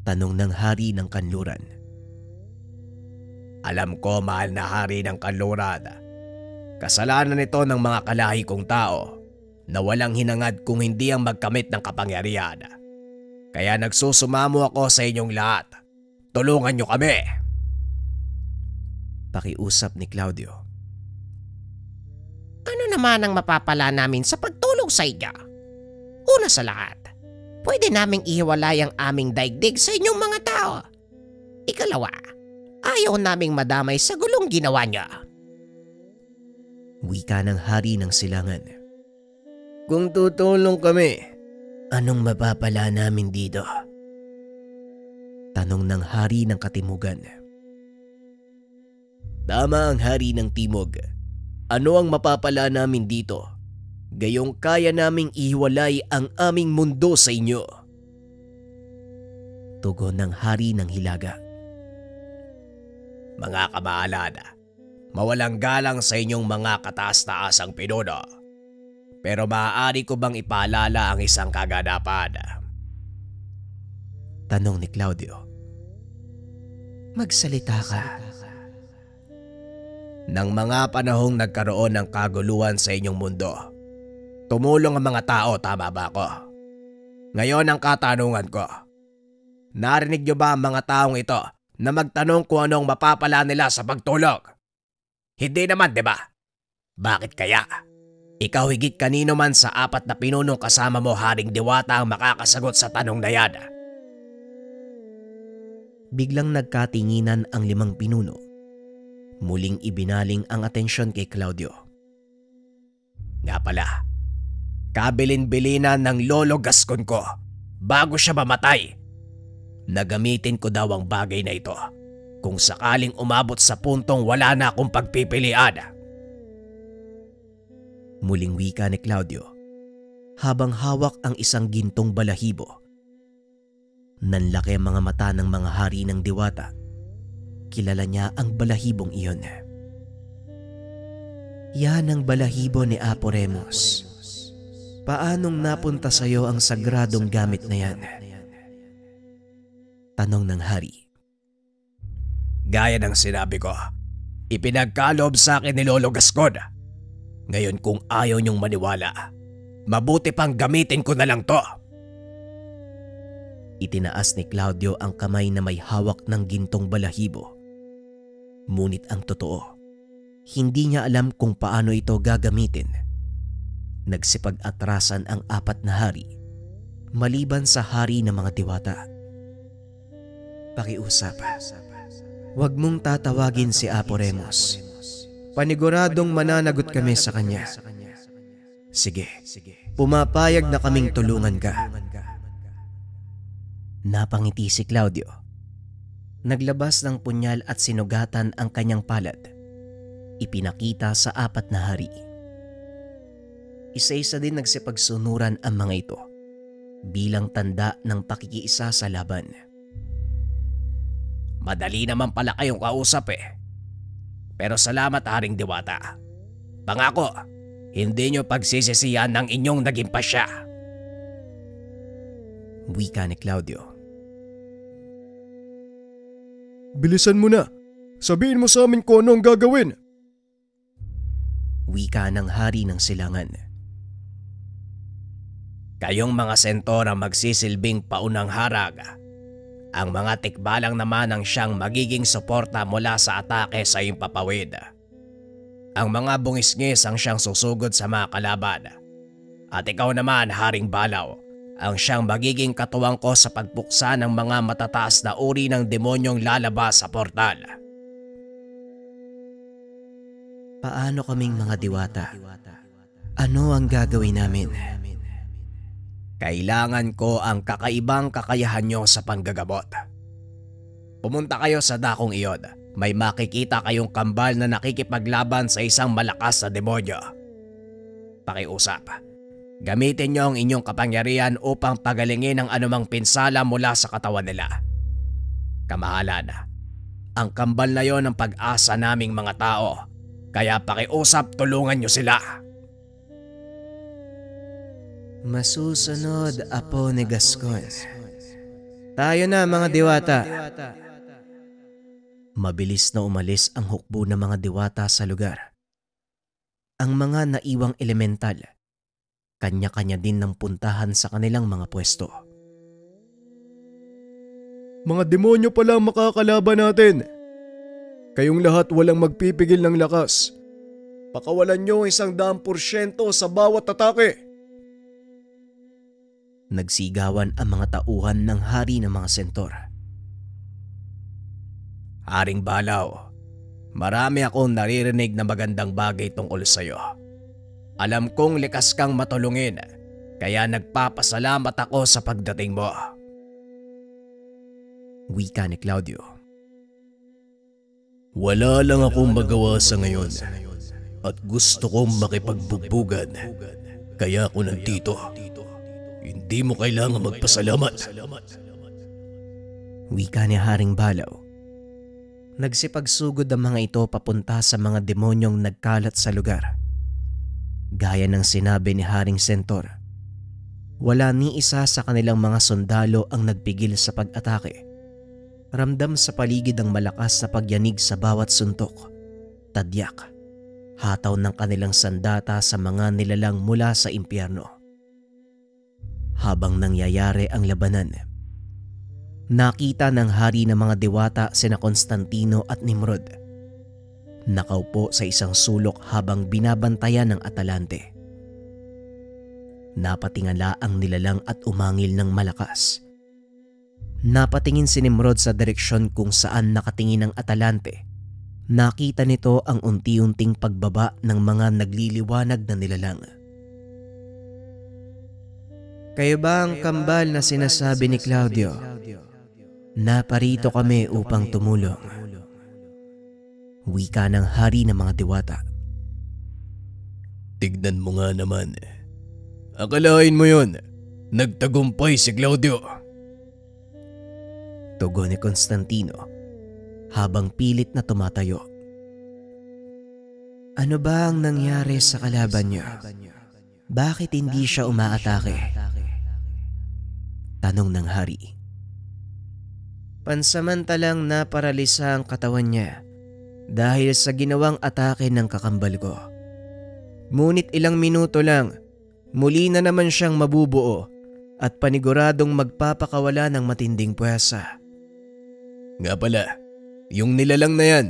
Tanong ng hari ng kanluran. Alam ko, mahal na hari ng kanluran. Kasalanan ito ng mga kalahi kong tao na walang hinangad kung hindi ang magkamit ng kapangyarihan. Kaya nagsusumamo ako sa inyong lahat. Tulungan nyo kami! Pakiusap ni Claudio. Ano naman ang mapapala namin sa pagtulong sa inyo? Una sa lahat, pwede naming ihiwalay ang aming daigdig sa inyong mga tao. Ikalawa, ayaw naming madamay sa gulong ginawa niyo. Wika ng hari ng silangan. Kung tutulong kami, Anong mapapala namin dito? Tanong ng hari ng katimugan. tama ang hari ng timog. Ano ang mapapala namin dito? Gayong kaya naming ihiwalay ang aming mundo sa inyo. Tugon ng hari ng hilaga. Mga kamaalad, mawalang galang sa inyong mga kataas-taasang pinuno. Pero maaari ko bang ipaalala ang isang kaganapan? Tanong ni Claudio. Magsalita ka. Nang mga panahong nagkaroon ng kaguluhan sa inyong mundo, tumulong ang mga tao, tama ba ako? Ngayon ang katanungan ko. Narinig niyo ba ang mga taong ito na magtanong kung anong mapapala nila sa pagtulong? Hindi naman, di ba? Bakit kaya? Ikaw higit kanino man sa apat na pinunong kasama mo, Haring Diwata, ang makakasagot sa tanong na yan. Biglang nagkatinginan ang 5 pinuno. Muling ibinaling ang atensyon kay Claudio. Nga pala, kabilin-bilinan ng lolo Gascon ko bago siya mamatay. Nagamitin ko daw ang bagay na ito kung sakaling umabot sa puntong wala na akong pagpipilian. Muling wika ni Claudio habang hawak ang isang gintong balahibo. Nanlaki ang mga mata ng mga hari ng diwata. Kilala niya ang balahibong iyon. Yan ang balahibo ni Apo Remus. Paanong napunta sa iyo ang sagradong gamit na yan? Tanong ng hari. Gaya ng sinabi ko, ipinagkaloob sa akin ni Lolo Gascon. Ngayon kung ayaw niyong maniwala, mabuti pang gamitin ko na lang to. Itinaas ni Claudio ang kamay na may hawak ng gintong balahibo. Ngunit ang totoo, hindi niya alam kung paano ito gagamitin. Nagsipag-atrasan ang 4 na hari, maliban sa hari ng mga diwata. Pakiusap. Huwag mong tatawagin si Apo Remus. Paniguradong mananagot kami sa kanya. Sige, pumapayag na kaming tulungan ka. Napangiti si Claudio. Naglabas ng punyal at sinugatan ang kanyang palad. Ipinakita sa 4 na hari. Isa-isa din nagsipagsunuran ang mga ito bilang tanda ng pakikiisa sa laban. Madali naman pala kayong kausap eh. Pero salamat, Haring Diwata. Pangako, hindi nyo pagsisisihan ng inyong naging pasya. Wika ni Claudio. Bilisan mo na. Sabihin mo sa amin kung ano ang gagawin. Wika ng hari ng silangan. Kayong mga sentor ang magsisilbing paunang harag. Ang mga tikbalang naman ang siyang magiging suporta mula sa atake sa iyong papawid. Ang mga bungis-ngis ang siyang susugod sa mga kalaban. At ikaw naman, Haring Balaw, ang siyang magiging katuwang ko sa pagpuksa ng mga matataas na uri ng demonyong lalabas sa portal. Paano kaming mga diwata? Ano ang gagawin namin? Kailangan ko ang kakaibang kakayahan nyo sa panggagamot. Pumunta kayo sa dakong iyon. May makikita kayong kambal na nakikipaglaban sa isang malakas na demonyo. Pakiusap. Gamitin nyo ang inyong kapangyarihan upang pagalingin ang anumang pinsala mula sa katawan nila. Kamahalan, ang kambal na yon ang pag-asa naming mga tao. Kaya pakiusap, tulungan nyo sila. Masusunod, Apo ni Gascon. Tayo na mga diwata. Mabilis na umalis ang hukbo ng mga diwata sa lugar. Ang mga naiwang elemental, kanya-kanya din ng puntahan sa kanilang mga pwesto. Mga demonyo pala ang makakalaban natin. Kayong lahat walang magpipigil ng lakas. Pakawalan nyo 100% sa bawat atake. Nagsigawan ang mga tauhan ng hari ng mga sentor. Haring Balaw, marami akong naririnig na magandang bagay tungkol sa iyo. Alam kong likas kang matulungin, kaya nagpapasalamat ako sa pagdating mo. Wika ni Claudio. Wala lang akong magawa sa ngayon at gusto kong makipagbugbugan. Kaya ako nandito. Hindi mo kailangan magpasalamat. Wika ni Haring Balaw. Nagsipagsugod ang mga ito papunta sa mga demonyong nagkalat sa lugar. Gaya ng sinabi ni Haring Sentor, wala ni isa sa kanilang mga sundalo ang nagpigil sa pag-atake. Ramdam sa paligid ang malakas na pagyanig sa bawat suntok, tadyak, hataw ng kanilang sandata sa mga nilalang mula sa impyerno. Habang nangyayari ang labanan, nakita ng hari ng mga diwata sina Constantino at Nimrod. Nakaupo sa isang sulok habang binabantayan ng Atalante. Napatingala ang nilalang at umangil ng malakas. Napatingin si Nimrod sa direksyon kung saan nakatingin ang Atalante. Nakita nito ang unti-unting pagbaba ng mga nagliliwanag na nilalang. Kayo ba ang kambal na sinasabi ni Claudio? Naparito kami upang tumulong. Wika ng hari ng mga diwata. Tignan mo nga naman. Akalain mo yun, nagtagumpay si Claudio. Tugon ni Constantino habang pilit na tumatayo. Ano ba ang nangyari sa kalaban niyo? Bakit hindi siya umaatake? Tanong ng hari. Pansamantalang naparalisa ang katawan niya dahil sa ginawang atake ng kakambal ko. Ngunit ilang minuto lang, muli na naman siyang mabubuo at paniguradong magpapakawala ng matinding puwersa. Nga pala, yung nilalang na yan,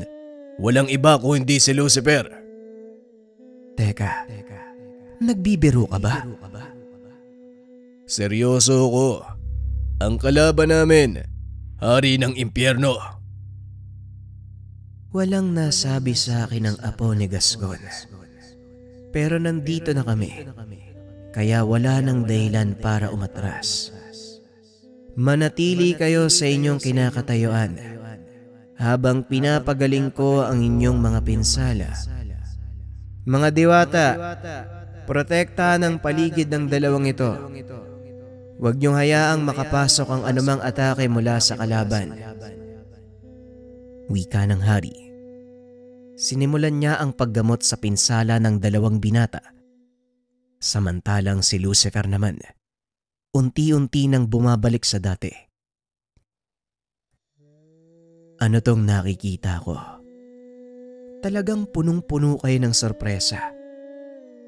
walang iba kung hindi si Lucifer. Teka, nagbibiro ka ba? Seryoso ko. Ang kalaban namin, hari ng impyerno. Walang nasabi sa akin ang apo ni Gascon. Pero nandito na kami, kaya wala nang dahilan para umatras. Manatili kayo sa inyong kinakatayuan habang pinapagaling ko ang inyong mga pinsala. Mga diwata, protektahan ang paligid ng dalawang ito. Huwag niyong hayaang makapasok ang anumang atake mula sa kalaban. Wika ng hari. Sinimulan niya ang paggamot sa pinsala ng dalawang binata. Samantalang si Lucifer naman, unti-unti nang bumabalik sa dati. Ano tong nakikita ko? Talagang punong-puno kayo ng sorpresa.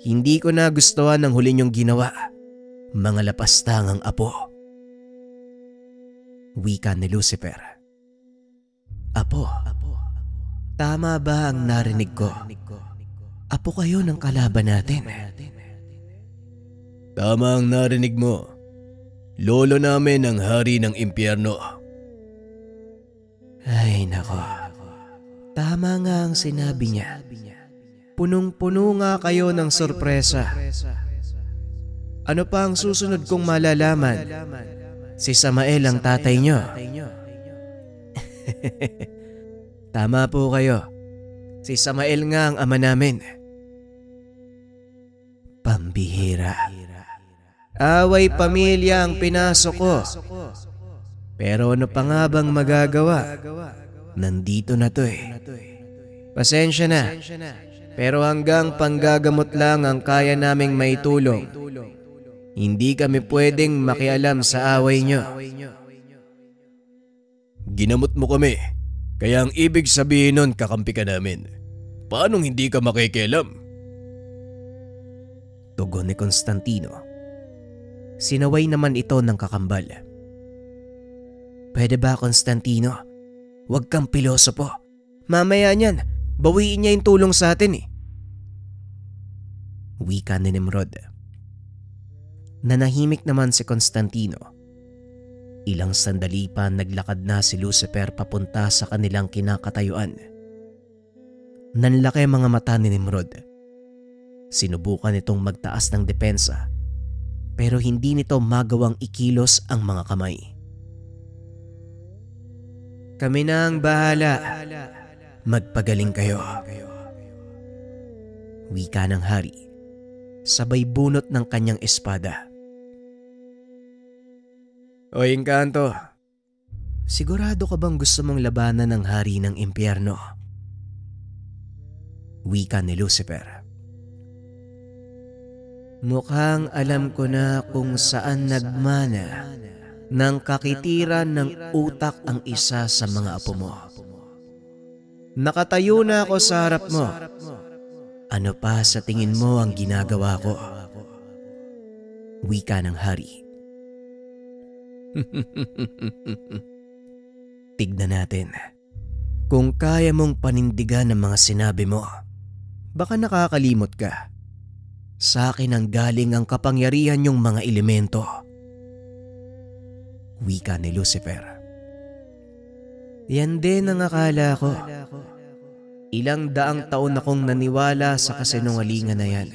Hindi ko nagustuhan ang huli niyong ginawa. Mga lapastangang apo. Wika ni Lucifer. Apo, tama ba ang narinig ko? Apo kayo ng kalaban natin. Tama ang narinig mo. Lolo namin ang hari ng impyerno. Ay nako, tama nga ang sinabi niya. Punong-puno nga kayo ng sorpresa. Ano pa ang susunod kong malalaman? Si Samael ang tatay nyo. Tama po kayo. Si Samael nga ang ama namin. Pambihira. Away pamilya ang pinasok ko. Pero ano pa nga bang magagawa? Nandito na to eh. Pasensya na. Pero hanggang panggagamot lang ang kaya naming maitulong. Hindi kami pwedeng makialam sa away nyo. Ginamot mo kami, kaya ang ibig sabihin nun kakampi ka namin. Paanong hindi ka makikialam? Tugon ni Constantino. Sinaway naman ito ng kakambal. Pwede ba, Constantino? Huwag kang pilosopo. Mamaya niyan, bawiin niya yung tulong sa atin eh. Wika ni Nimrod. Nanahimik naman si Constantino. Ilang sandali pa naglakad na si Lucifer papunta sa kanilang kinakatayuan. Nanlaki mga mata ni Nimrod. Sinubukan itong magtaas ng depensa pero hindi nito magawang ikilos ang mga kamay. Kami na ang bahala. Magpagaling kayo. Wika ng hari, sabay bunot ng kanyang espada. O Engkanto, Sigurado ka bang gusto mong labanan ng hari ng impyerno? Wika ni Lucifer. Mukhang alam ko na kung saan nagmana ng kakitiran ng utak ang isa sa mga apo mo. Nakatayo na ako sa harap mo. Ano pa sa tingin mo ang ginagawa ko? Wika ng hari. Tignan natin kung kaya mong panindigan ang mga sinabi mo. Baka nakakalimot ka. Sa akin ang galing ang kapangyarihan yung mga elemento. Wika ni Lucifer. Yan din ang akala ko. Ilang daang taon akong naniwala sa kasinungalingan na yan.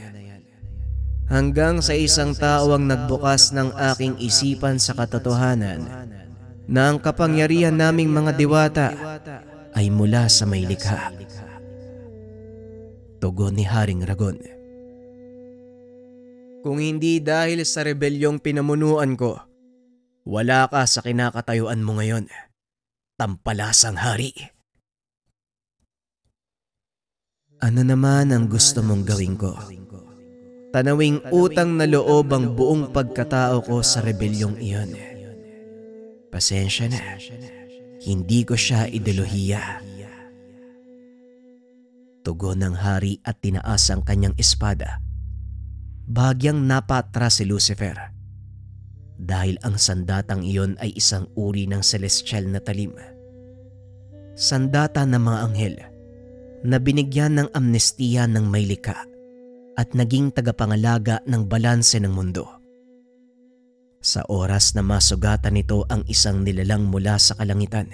Hanggang sa isang tao ang nagbukas ng aking isipan sa katotohanan na ang kapangyarihan naming mga diwata ay mula sa may likha. Tugon ni Haring Ragon. Kung hindi dahil sa rebelyong pinamunuan ko, wala ka sa kinakatayuan mo ngayon. Tampalasang hari. Ano naman ang gusto mong gawin ko? Tanawing utang na loob ang buong pagkatao ko sa rebelyong iyon. Pasensya na, hindi ko siya ideolohiya. Tugon ng hari at tinaas ang kanyang espada. Bagyang napatras si Lucifer dahil ang sandatang iyon ay isang uri ng celestial na talim. Sandata ng mga anghel na binigyan ng amnestiya ng may likha at naging tagapangalaga ng balanse ng mundo. Sa oras na masugatan nito ang isang nilalang mula sa kalangitan,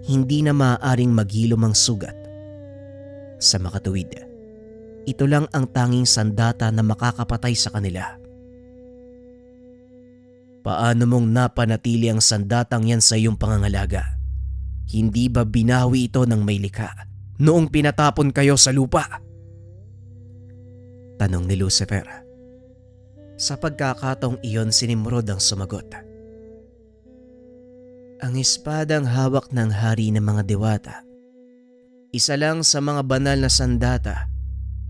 hindi na maaaring maghilom ang sugat. Sa makatuwid, ito lang ang tanging sandata na makakapatay sa kanila. Paano mong napanatili ang sandatang yan sa iyong pangangalaga? Hindi ba binawi ito ng may likha noong pinatapon kayo sa lupa? Tanong ni Lucifer. Sa pagkakataong iyon si Nimrod ang sumagot. Ang espadang hawak ng hari ng mga diwata, isa lang sa mga banal na sandata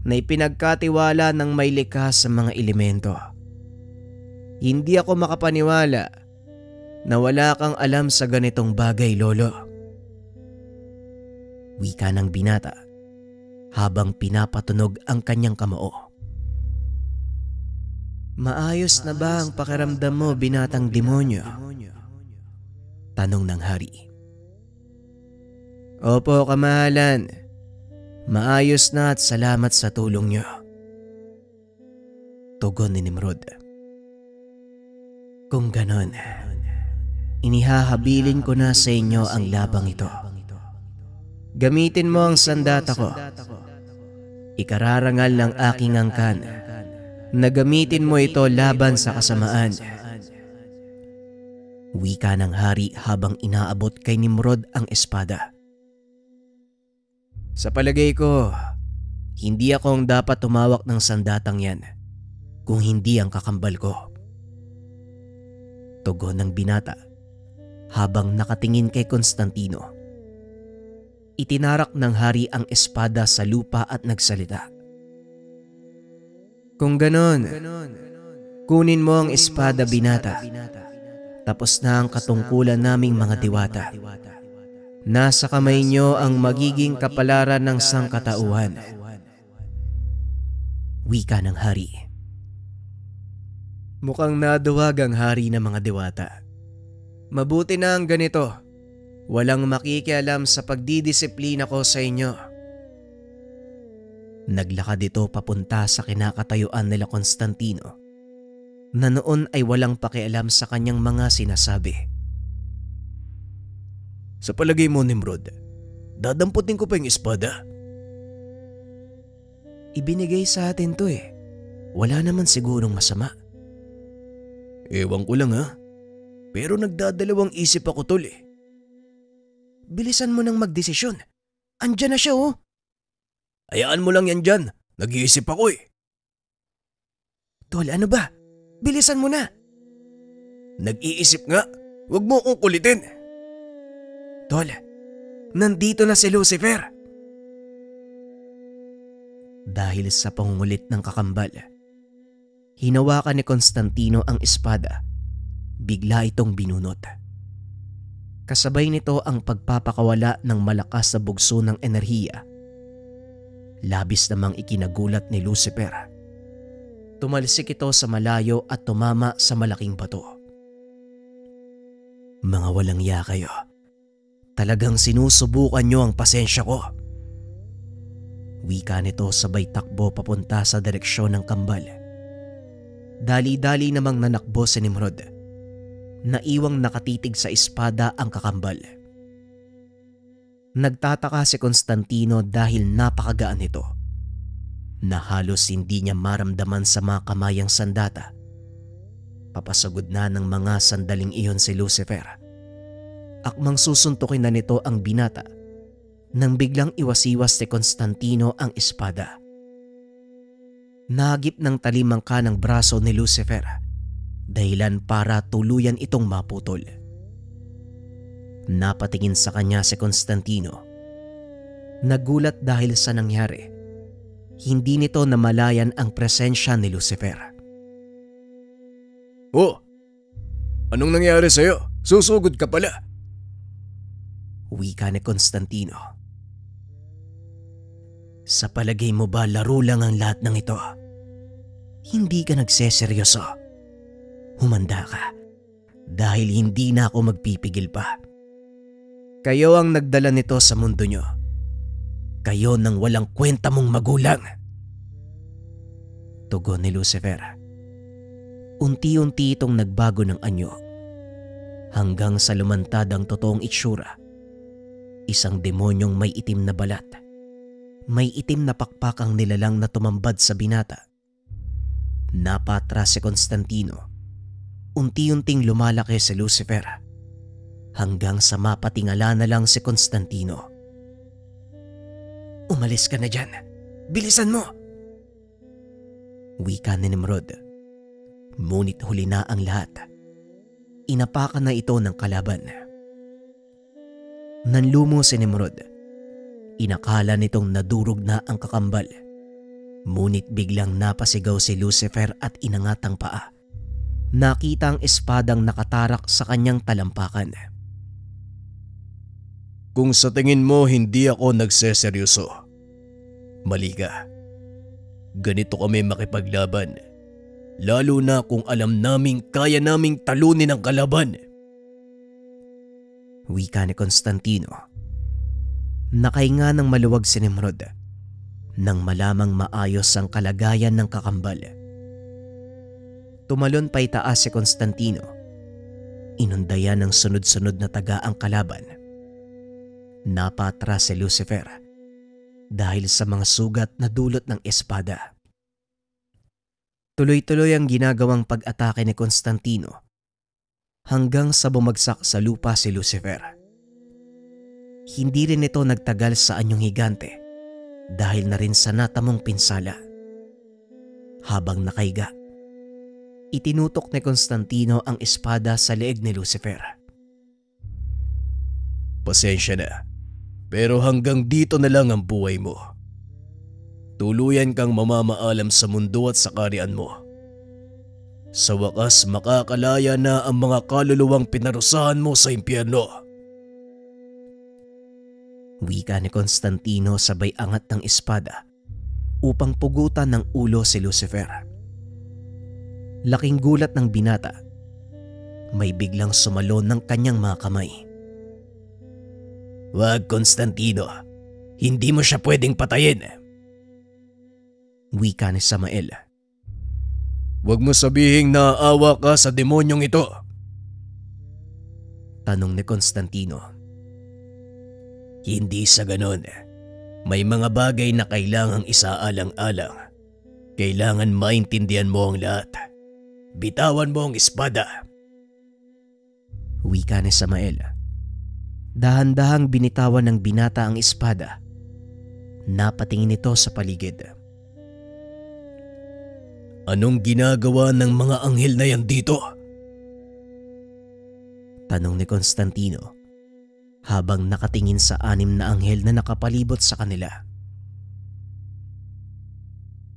na ipinagkatiwala ng may likha sa mga elemento. Hindi ako makapaniwala na wala kang alam sa ganitong bagay, Lolo. Wika ng binata habang pinapatunog ang kanyang kamao. Maayos na ba ang pakiramdam mo, binatang demonyo? Tanong ng hari. Opo, kamahalan. Maayos na at salamat sa tulong niyo. Tugon ni Nimrod. Kung ganon, inihahabilin ko na sa inyo ang labang ito. Gamitin mo ang sandata ko. Ikararangal ng aking angkan na gamitin mo ito laban sa kasamaan. Wika ng hari habang inaabot kay Nimrod ang espada. Sa palagay ko, hindi ako ang dapat tumawak ng sandatang yan kung hindi ang kakambal ko. Tugon ng binata habang nakatingin kay Constantino. Itinarak ng hari ang espada sa lupa at nagsalita. Kung ganon, kunin mo ang espada, binata. Tapos na ang katungkulan naming mga diwata. Nasa kamay nyo ang magiging kapalaran ng sangkatauhan. Wika ng hari. Mukhang naduwag ang hari ng mga diwata. Mabuti na ang ganito. Walang makikialam sa pagdidisiplina ko sa inyo. Naglakad ito papunta sa kinakatayuan nila Constantino, na noon ay walang pakialam sa kanyang mga sinasabi. Sa palagay mo, Nimrod, dadamputin ko pa yung espada? Ibinigay sa atin to eh. Wala naman sigurong masama. Ewan ko lang ha. Pero nagdadalawang isip ako, tol eh. Bilisan mo nang magdesisyon. Andyan na siya oh. Hayaan mo lang yan dyan. Nag-iisip ako eh. Tol, ano ba? Bilisan mo na. Nag-iisip nga. Huwag mo akong kulitin. Tol, nandito na si Lucifer. Dahil sa pangungulit ng kakambal, hinawakan ni Constantino ang espada. Bigla itong binunot. Kasabay nito ang pagpapakawala ng malakas na bugso ng enerhiya. Labis namang ikinagulat ni Lucifer. Tumalsik ito sa malayo at tumama sa malaking bato. Mga walang ya kayo. Talagang sinusubukan nyo ang pasensya ko. Wika nito sabay takbo papunta sa direksyon ng kambal. Dali-dali namang nanakbo si Nimrod. Naiwang nakatitig sa espada ang kakambal. Nagtataka si Constantino dahil napakagaan nito, na halos hindi niya maramdaman sa mga kamayang sandata. Papasagod na ng mga sandaling iyon si Lucifer. Akmang susuntukin na nito ang binata nang biglang iwasiwas ni Constantino ang espada. Nagip ng talimangka ng braso ni Lucifer, dahilan para tuluyan itong maputol. Napatingin sa kanya si Constantino. Nagulat dahil sa nangyari. Hindi nito namalayan ang presensya ni Lucifer. Oh, anong nangyari sa'yo? Susugod ka pala. Wika ni Constantino. Sa palagay mo ba laro lang ang lahat ng ito? Hindi ka nagseseryoso. Humanda ka dahil hindi na ako magpipigil pa. Kayo ang nagdala nito sa mundo nyo. Kayo nang walang kwenta mong magulang. Tugon ni Lucifer. Unti-unti itong nagbago ng anyo hanggang sa lumantad ang totoong itsura. Isang demonyong may itim na balat. May itim na pakpakang nilalang na tumambad sa binata. Napatras si Constantino. Unti-unting lumalaki si Lucifer hanggang sa mapatingala na lang si Constantino. Umalis ka na dyan. Bilisan mo! Wika ni Nimrod. Ngunit huli na ang lahat. Inapakan na ito ng kalaban. Nanlumo si Nimrod. Inakala nitong nadurog na ang kakambal. Ngunit biglang napasigaw si Lucifer at inangat ang paa. Nakita ang espadang nakatarak sa kanyang talampakan. Kung sa tingin mo hindi ako nagseseryoso, mali ka. Ganito kami makipaglaban. Lalo na kung alam naming kaya naming talunin ang kalaban. Wika ni Constantino. Nakahinga ng maluwag si Nimrod nang malamang maayos ang kalagayan ng kakambal. Tumalon pa itaas si Constantino. Inundayan ng sunod-sunod na taga ang kalaban. Napatras si Lucifer dahil sa mga sugat na dulot ng espada. Tuloy-tuloy ang ginagawang pag-atake ni Constantino hanggang sa bumagsak sa lupa si Lucifer. Hindi rin ito nagtagal sa anyong higante dahil na rin sa natamong pinsala. Habang nakahiga, itinutok ni Constantino ang espada sa leeg ni Lucifer. Pasensya na, pero hanggang dito na lang ang buhay mo. Tuluyan kang mamamaalam sa mundo at sa kaharian mo. Sa wakas makakalaya na ang mga kaluluwang pinarusahan mo sa impyerno. Wika ni Constantino sabay angat ng espada upang pugutan ng ulo si Lucifer. Laking gulat ng binata. May biglang sumalon ng kanyang mga kamay. Wag, Constantino. Hindi mo siya pwedeng patayin. Wika ni Samael. Huwag mo sabihing naaawa ka sa demonyong ito. Tanong ni Constantino. Hindi sa ganon. May mga bagay na kailangang isaalang-alang. Kailangan maintindihan mo ang lahat. Bitawan mo ang espada. Wika ni Samael. Dahan-dahang binitawan ng binata ang espada. Napatingin ito sa paligid. Anong ginagawa ng mga anghel na yan dito? Tanong ni Constantino habang nakatingin sa 6 na anghel na nakapalibot sa kanila.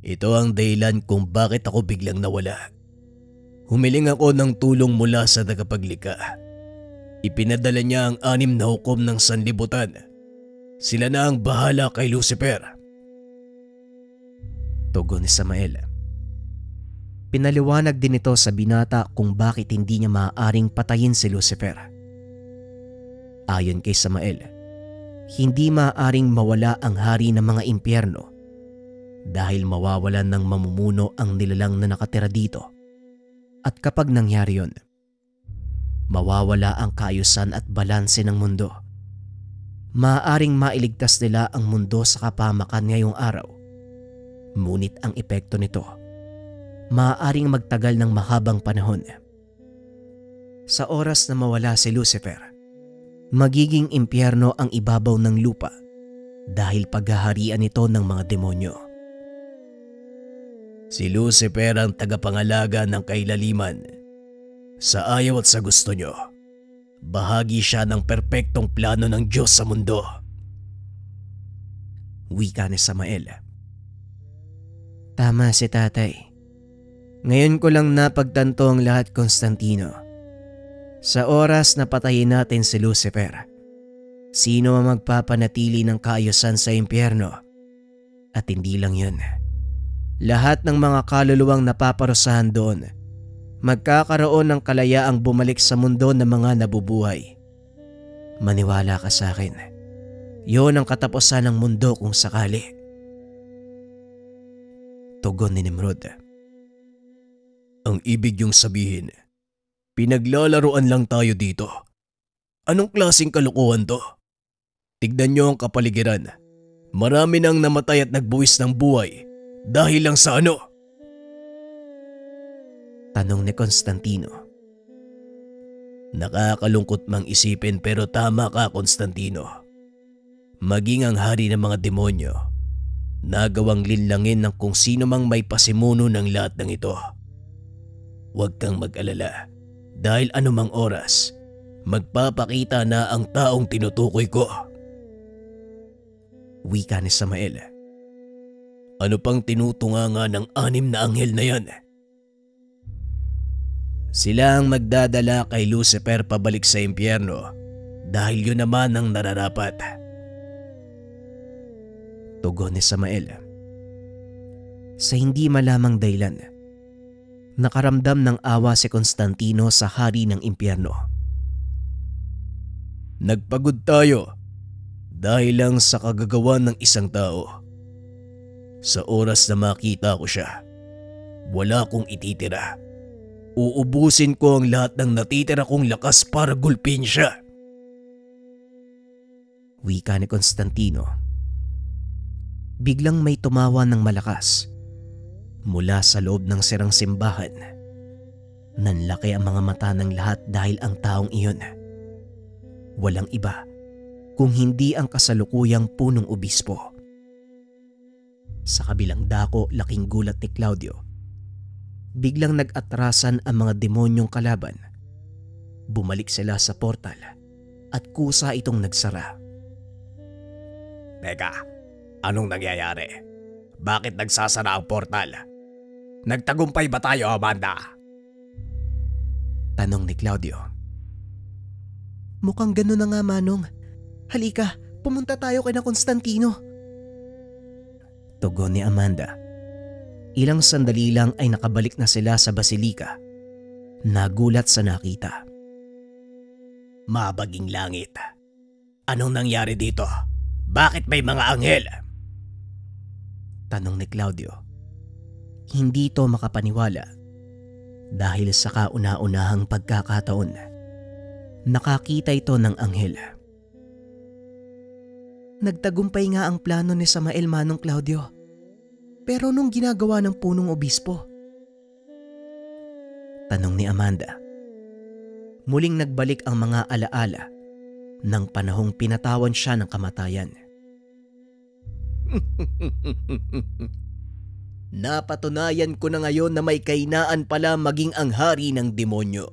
Ito ang dahilan kung bakit ako biglang nawala. Humiling ako ng tulong mula sa tagapaglikha. Ipinadala niya ang 6 na hukom ng sanlibutan. Sila na ang bahala kay Lucifer. Tugon ni Samael. Pinaliwanag din ito sa binata kung bakit hindi niya maaaring patayin si Lucifer. Ayon kay Samael, hindi maaaring mawala ang hari ng mga impyerno dahil mawawalan ng mamumuno ang nilalang na nakatira dito. At kapag nangyari yun, mawawala ang kaayusan at balanse ng mundo. Maaaring mailigtas nila ang mundo sa kapahamakan ngayong araw. Ngunit ang epekto nito, maaaring magtagal ng mahabang panahon. Sa oras na mawala si Lucifer, magiging impyerno ang ibabaw ng lupa dahil paghaharian ito ng mga demonyo. Si Lucifer ang tagapangalaga ng kailaliman. Sa ayaw at sa gusto nyo, bahagi siya ng perpektong plano ng Diyos sa mundo. Wika ni Samael. Tama si tatay. Ngayon ko lang napagtanto ang lahat, Constantino. Sa oras na patayin natin si Lucifer, sino ang magpapanatili ng kaayusan sa impyerno? At hindi lang yun. Lahat ng mga kaluluwang napaparusahan doon, magkakaroon ng kalayaang bumalik sa mundo ng mga nabubuhay. Maniwala ka sa akin. Yun ang katapusan ng mundo kung sakali. Tugon ni Nimrod. Ang ibig yung sabihin, pinaglalaroan lang tayo dito. Anong klaseng kalokohan to? Tignan nyo ang kapaligiran. Marami nang namatay at nagbuwis ng buhay dahil lang sa ano? Tanong ni Constantino. Nakakalungkot mang isipin pero tama ka, Constantino. Maging ang hari ng mga demonyo, nagawang linlangin ng kung sino mang may pasimuno ng lahat ng ito. Huwag kang mag-alala dahil anumang oras, magpapakita na ang taong tinutukoy ko. Wika ni Samael. Ano pang tinutunganga ng 6 na anghel na yan? Sila ang magdadala kay Lucifer pabalik sa impyerno dahil yun naman ang nararapat. Tugon ni Samael. Sa hindi malamang dahilan, nakaramdam ng awa si Constantino sa hari ng impyerno. Nagpagod tayo dahil lang sa kagagawan ng isang tao. Sa oras na makita ko siya, wala kong ititira. Uubusin ko ang lahat ng natitira kong lakas para gulpin siya. Wika ni Constantino. Biglang may tumawa ng malakas. Mula sa loob ng sirang simbahan, nanlaki ang mga mata ng lahat dahil ang taong iyon, walang iba kung hindi ang kasalukuyang punong obispo. Sa kabilang dako, laking gulat ni Claudio. Biglang nag-atrasan ang mga demonyong kalaban. Bumalik sila sa portal at kusa itong nagsara. Teka, anong nangyayari? Bakit nagsasara ang portal? Nagtagumpay ba tayo, Amanda? Tanong ni Claudio. Mukhang gano'n na nga, Manong. Halika, pumunta tayo kay na Constantino. Tugon ni Amanda. Ilang sandali lang ay nakabalik na sila sa basilika. Nagulat sa nakita. Mabaging langit. Anong nangyari dito? Bakit may mga anghel? Tanong ni Claudio. Hindi ito makapaniwala dahil sa kauna-unahang pagkakataon, nakakita ito ng anghel. Nagtagumpay nga ang plano ni Samael, Manong Claudio. Pero nung ginagawa ng punong obispo? Tanong ni Amanda. Muling nagbalik ang mga alaala ng panahong pinatawan siya ng kamatayan. Napatunayan ko na ngayon na may kainaan pala maging ang hari ng demonyo.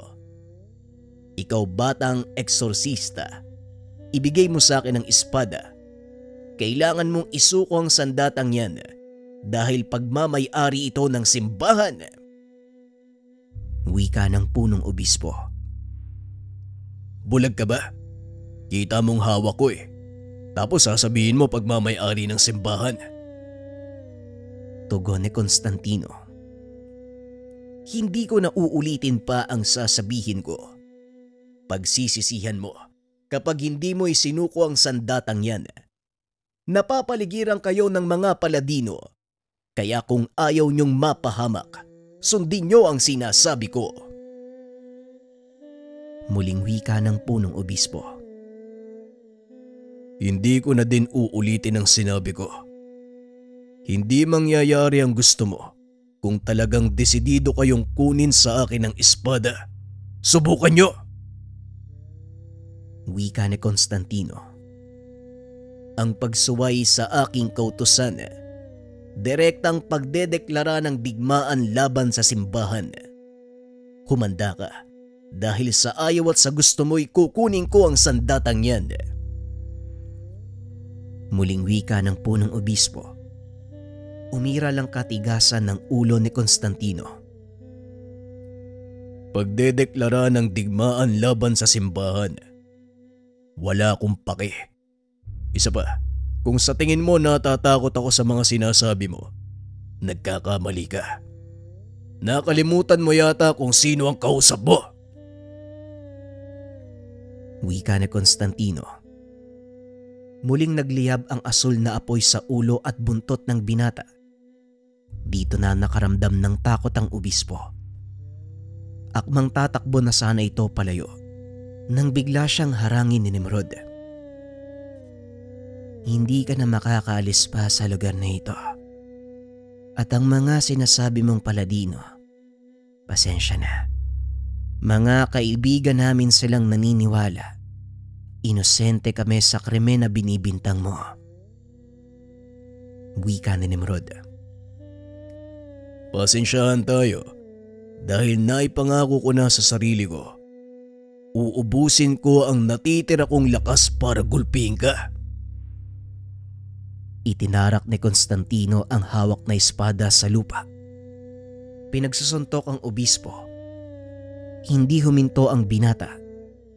Ikaw batang eksorsista, ibigay mo sa akin ang espada. Kailangan mong isuko ang sandatang yan dahil pagmamay-ari ito ng simbahan. Wika ng punong obispo. Bulag ka ba? Kita mong hawak ko eh. Tapos sasabihin mo pagmamay-ari ng simbahan. Tugon ni Constantino. Hindi ko na uulitin pa ang sasabihin ko. Pagsisisihan mo kapag hindi mo isinuko ang sandatang yan. Napapaligiran kayo ng mga paladino. Kaya kung ayaw niyong mapahamak, sundin niyo ang sinasabi ko. Muling wika ng punong obispo. Hindi ko na din uulitin ang sinabi ko. Hindi mangyayari ang gusto mo kung talagang desidido kayong kunin sa akin ang espada. Subukan nyo! Wika ni Constantino. Ang pagsuway sa aking kautusan, direktang pagdedeklara ng digmaan laban sa simbahan. Humanda ka dahil sa ayaw at sa gusto mo'y kukunin ko ang sandatang yan. Muling wika ng punong obispo. Umira lang katigasan ng ulo ni Constantino. Pagdedeklara ng digmaan laban sa simbahan. Wala akong pake. Isa pa, kung sa tingin mo natatakot ako sa mga sinasabi mo, nagkakamali ka. Nakalimutan mo yata kung sino ang kausap mo. Wika ni Constantino. Muling nagliyab ang asul na apoy sa ulo at buntot ng binata. Dito na nakaramdam ng takot ang obispo. Akmang tatakbo na sana ito palayo nang bigla siyang harangin ni Nimrod. Hindi ka na makakaalis pa sa lugar na ito. At ang mga sinasabi mong paladino, pasensya na. Mga kaibigan namin silang naniniwala. Inosente kami sa krimen na binibintang mo. Wika ni Nimrod. Pasensyahan tayo dahil naipangako ko na sa sarili ko. Uubusin ko ang natitira kong lakas para gulpihin ka. Itinarak ni Constantino ang hawak na espada sa lupa. Pinagsusuntok ang obispo. Hindi huminto ang binata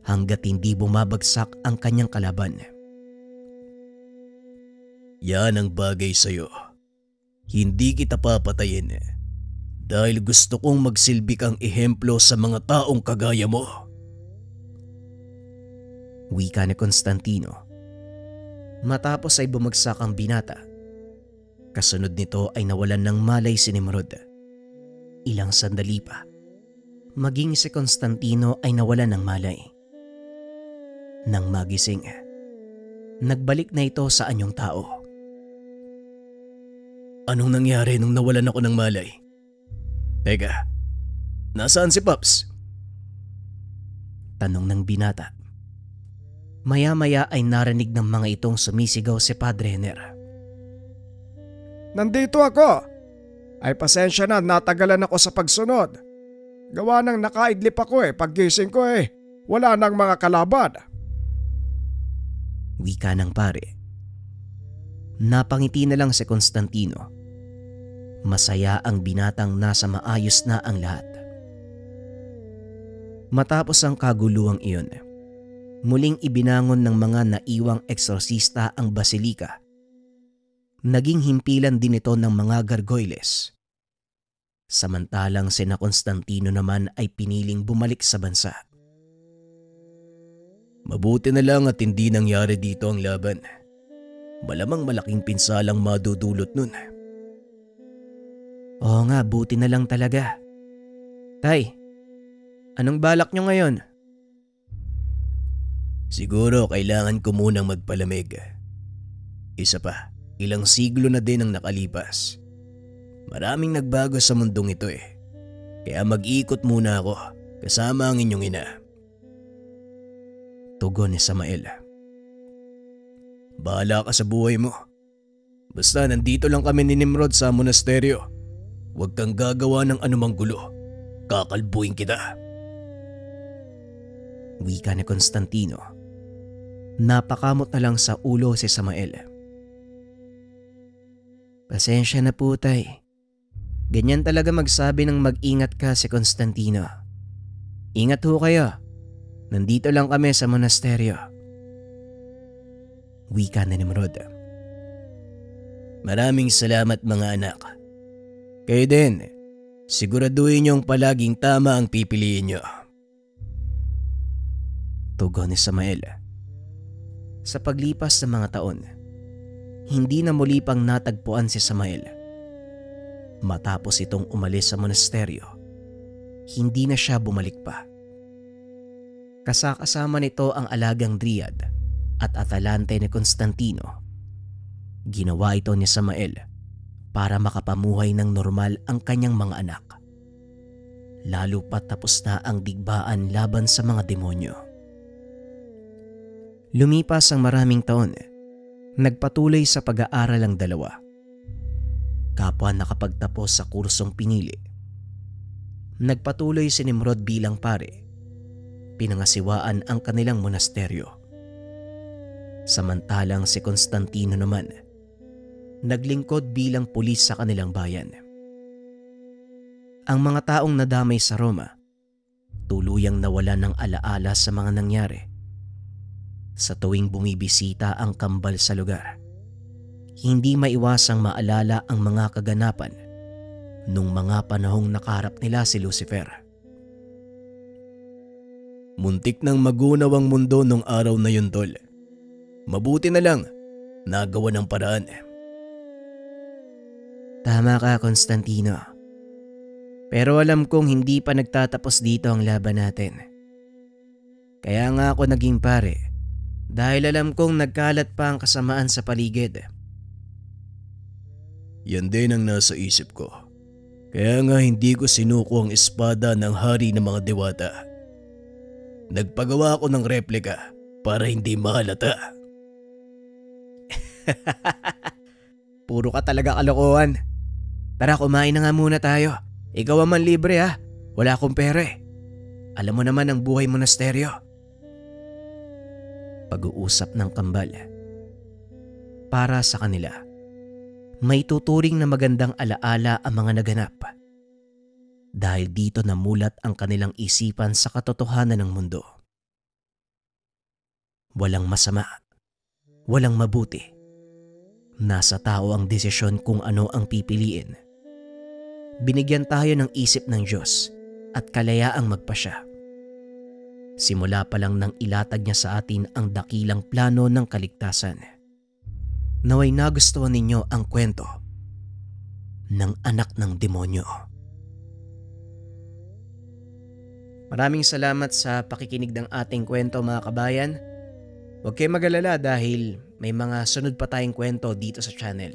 hanggat hindi bumabagsak ang kanyang kalaban. Yan ang bagay sa'yo. Hindi kita papatayin dahil gusto kong magsilbi kang ehemplo sa mga taong kagaya mo. Wika ni Constantino. Matapos ay bumagsak ang binata. Kasunod nito ay nawalan ng malay si Nimrod. Ilang sandali pa, maging si Constantino ay nawalan ng malay. Nang magising, nagbalik na ito sa anyong tao. Anong nangyari nung nawalan ako ng malay? Teka, nasaan si Pops? Tanong ng binata. Maya-maya ay narinig ng mga itong sumisigaw si Padre Jenner. Nandito ako! Ay pasensya na, natagalan ako sa pagsunod. Gawa ng nakaidlip ako paggising ko wala nang mga kalaban. Wika ng pare. Napangiti na lang si Constantino. Masaya ang binatang nasa maayos na ang lahat. Matapos ang kaguluhang iyon, muling ibinangon ng mga naiwang eksorsista ang basilika. Naging himpilan din ito ng mga gargoyles. Samantalang sina Constantino naman ay piniling bumalik sa bansa. Mabuti na lang at hindi nangyari dito ang laban. Malamang malaking pinsalang madudulot nun. Oo nga, buti na lang talaga. Tay, anong balak nyo ngayon? Siguro kailangan ko munang magpalamig. Isa pa, ilang siglo na din ang nakalipas. Maraming nagbago sa mundong ito Kaya mag-ikot muna ako kasama ang inyong ina. Tugon ni Samael. Bahala ka sa buhay mo. Basta nandito lang kami ni Nimrod sa monasteryo. Huwag kang gagawa ng anumang gulo. Kakalbuin kita. Wika ni Constantino. Napakamot na lang sa ulo si Samael. Pasensya na po, tay. Ganyan talaga magsabi ng mag-ingat ka si Constantino. Ingat ho kayo. Nandito lang kami sa monasteryo. Wika na ni Nimrod. Maraming salamat mga anak. Kayo din, siguraduhin niyong palaging tama ang pipiliin niyo. Tugon ni Samael. Sa paglipas ng mga taon, hindi na muli pang natagpuan si Samael. Matapos itong umalis sa monasteryo, hindi na siya bumalik pa. Kasakasama nito ang alagang Dryad at Atalante ni Constantino. Ginawa ito ni Samael para makapamuhay ng normal ang kanyang mga anak. Lalo pat tapos na ang digmaan laban sa mga demonyo. Lumipas ang maraming taon, nagpatuloy sa pag-aaral ang dalawa. Kapwa nakapagtapos sa kursong pinili. Nagpatuloy si Nimrod bilang pare. Pinangasiwaan ang kanilang monasteryo. Samantalang si Constantino naman, naglingkod bilang pulis sa kanilang bayan. Ang mga taong nadamay sa Roma, tuluyang nawala ng alaala sa mga nangyari. Sa tuwing bumibisita ang kambal sa lugar, hindi maiwasang maalala ang mga kaganapan nung mga panahong nakaharap nila si Lucifer. Muntik nang magunaw ang mundo nung araw na yun, tol. Mabuti na lang, nagawa ng paraan. Tama ka, Constantino. Pero alam kong hindi pa nagtatapos dito ang laban natin. Kaya nga ako naging pare, dahil alam kong nagkalat pa ang kasamaan sa paligid. Yan din ang nasa isip ko. Kaya nga hindi ko sinuko ang espada ng hari ng mga dewata. Nagpagawa ako ng replika para hindi mahalata. Puro ka talaga kalokohan. Tara, kumain na nga muna tayo. Ikaw ang manlibre ha. Wala akong pere. Alam mo naman ang buhay monasteryo. Pag-uusap ng kambal. Para sa kanila, may tuturing na magandang alaala ang mga naganap. Dahil dito namulat ang kanilang isipan sa katotohanan ng mundo. Walang masama, walang mabuti. Nasa tao ang desisyon kung ano ang pipiliin. Binigyan tayo ng isip ng Diyos at kalayaang magpasya. Simula pa lang nang ilatag niya sa atin ang dakilang plano ng kaligtasan. Naway nagustuhan ninyo ang kwento ng anak ng demonyo. Maraming salamat sa pakikinig ng ating kwento, mga kabayan. Huwag kayong mag-alala dahil may mga sunod pa tayong kwento dito sa channel.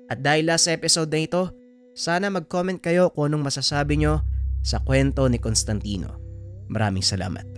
At dahil last episode na ito, Sana mag-comment kayo kung anong masasabi nyo sa kwento ni Constantino. Maraming salamat.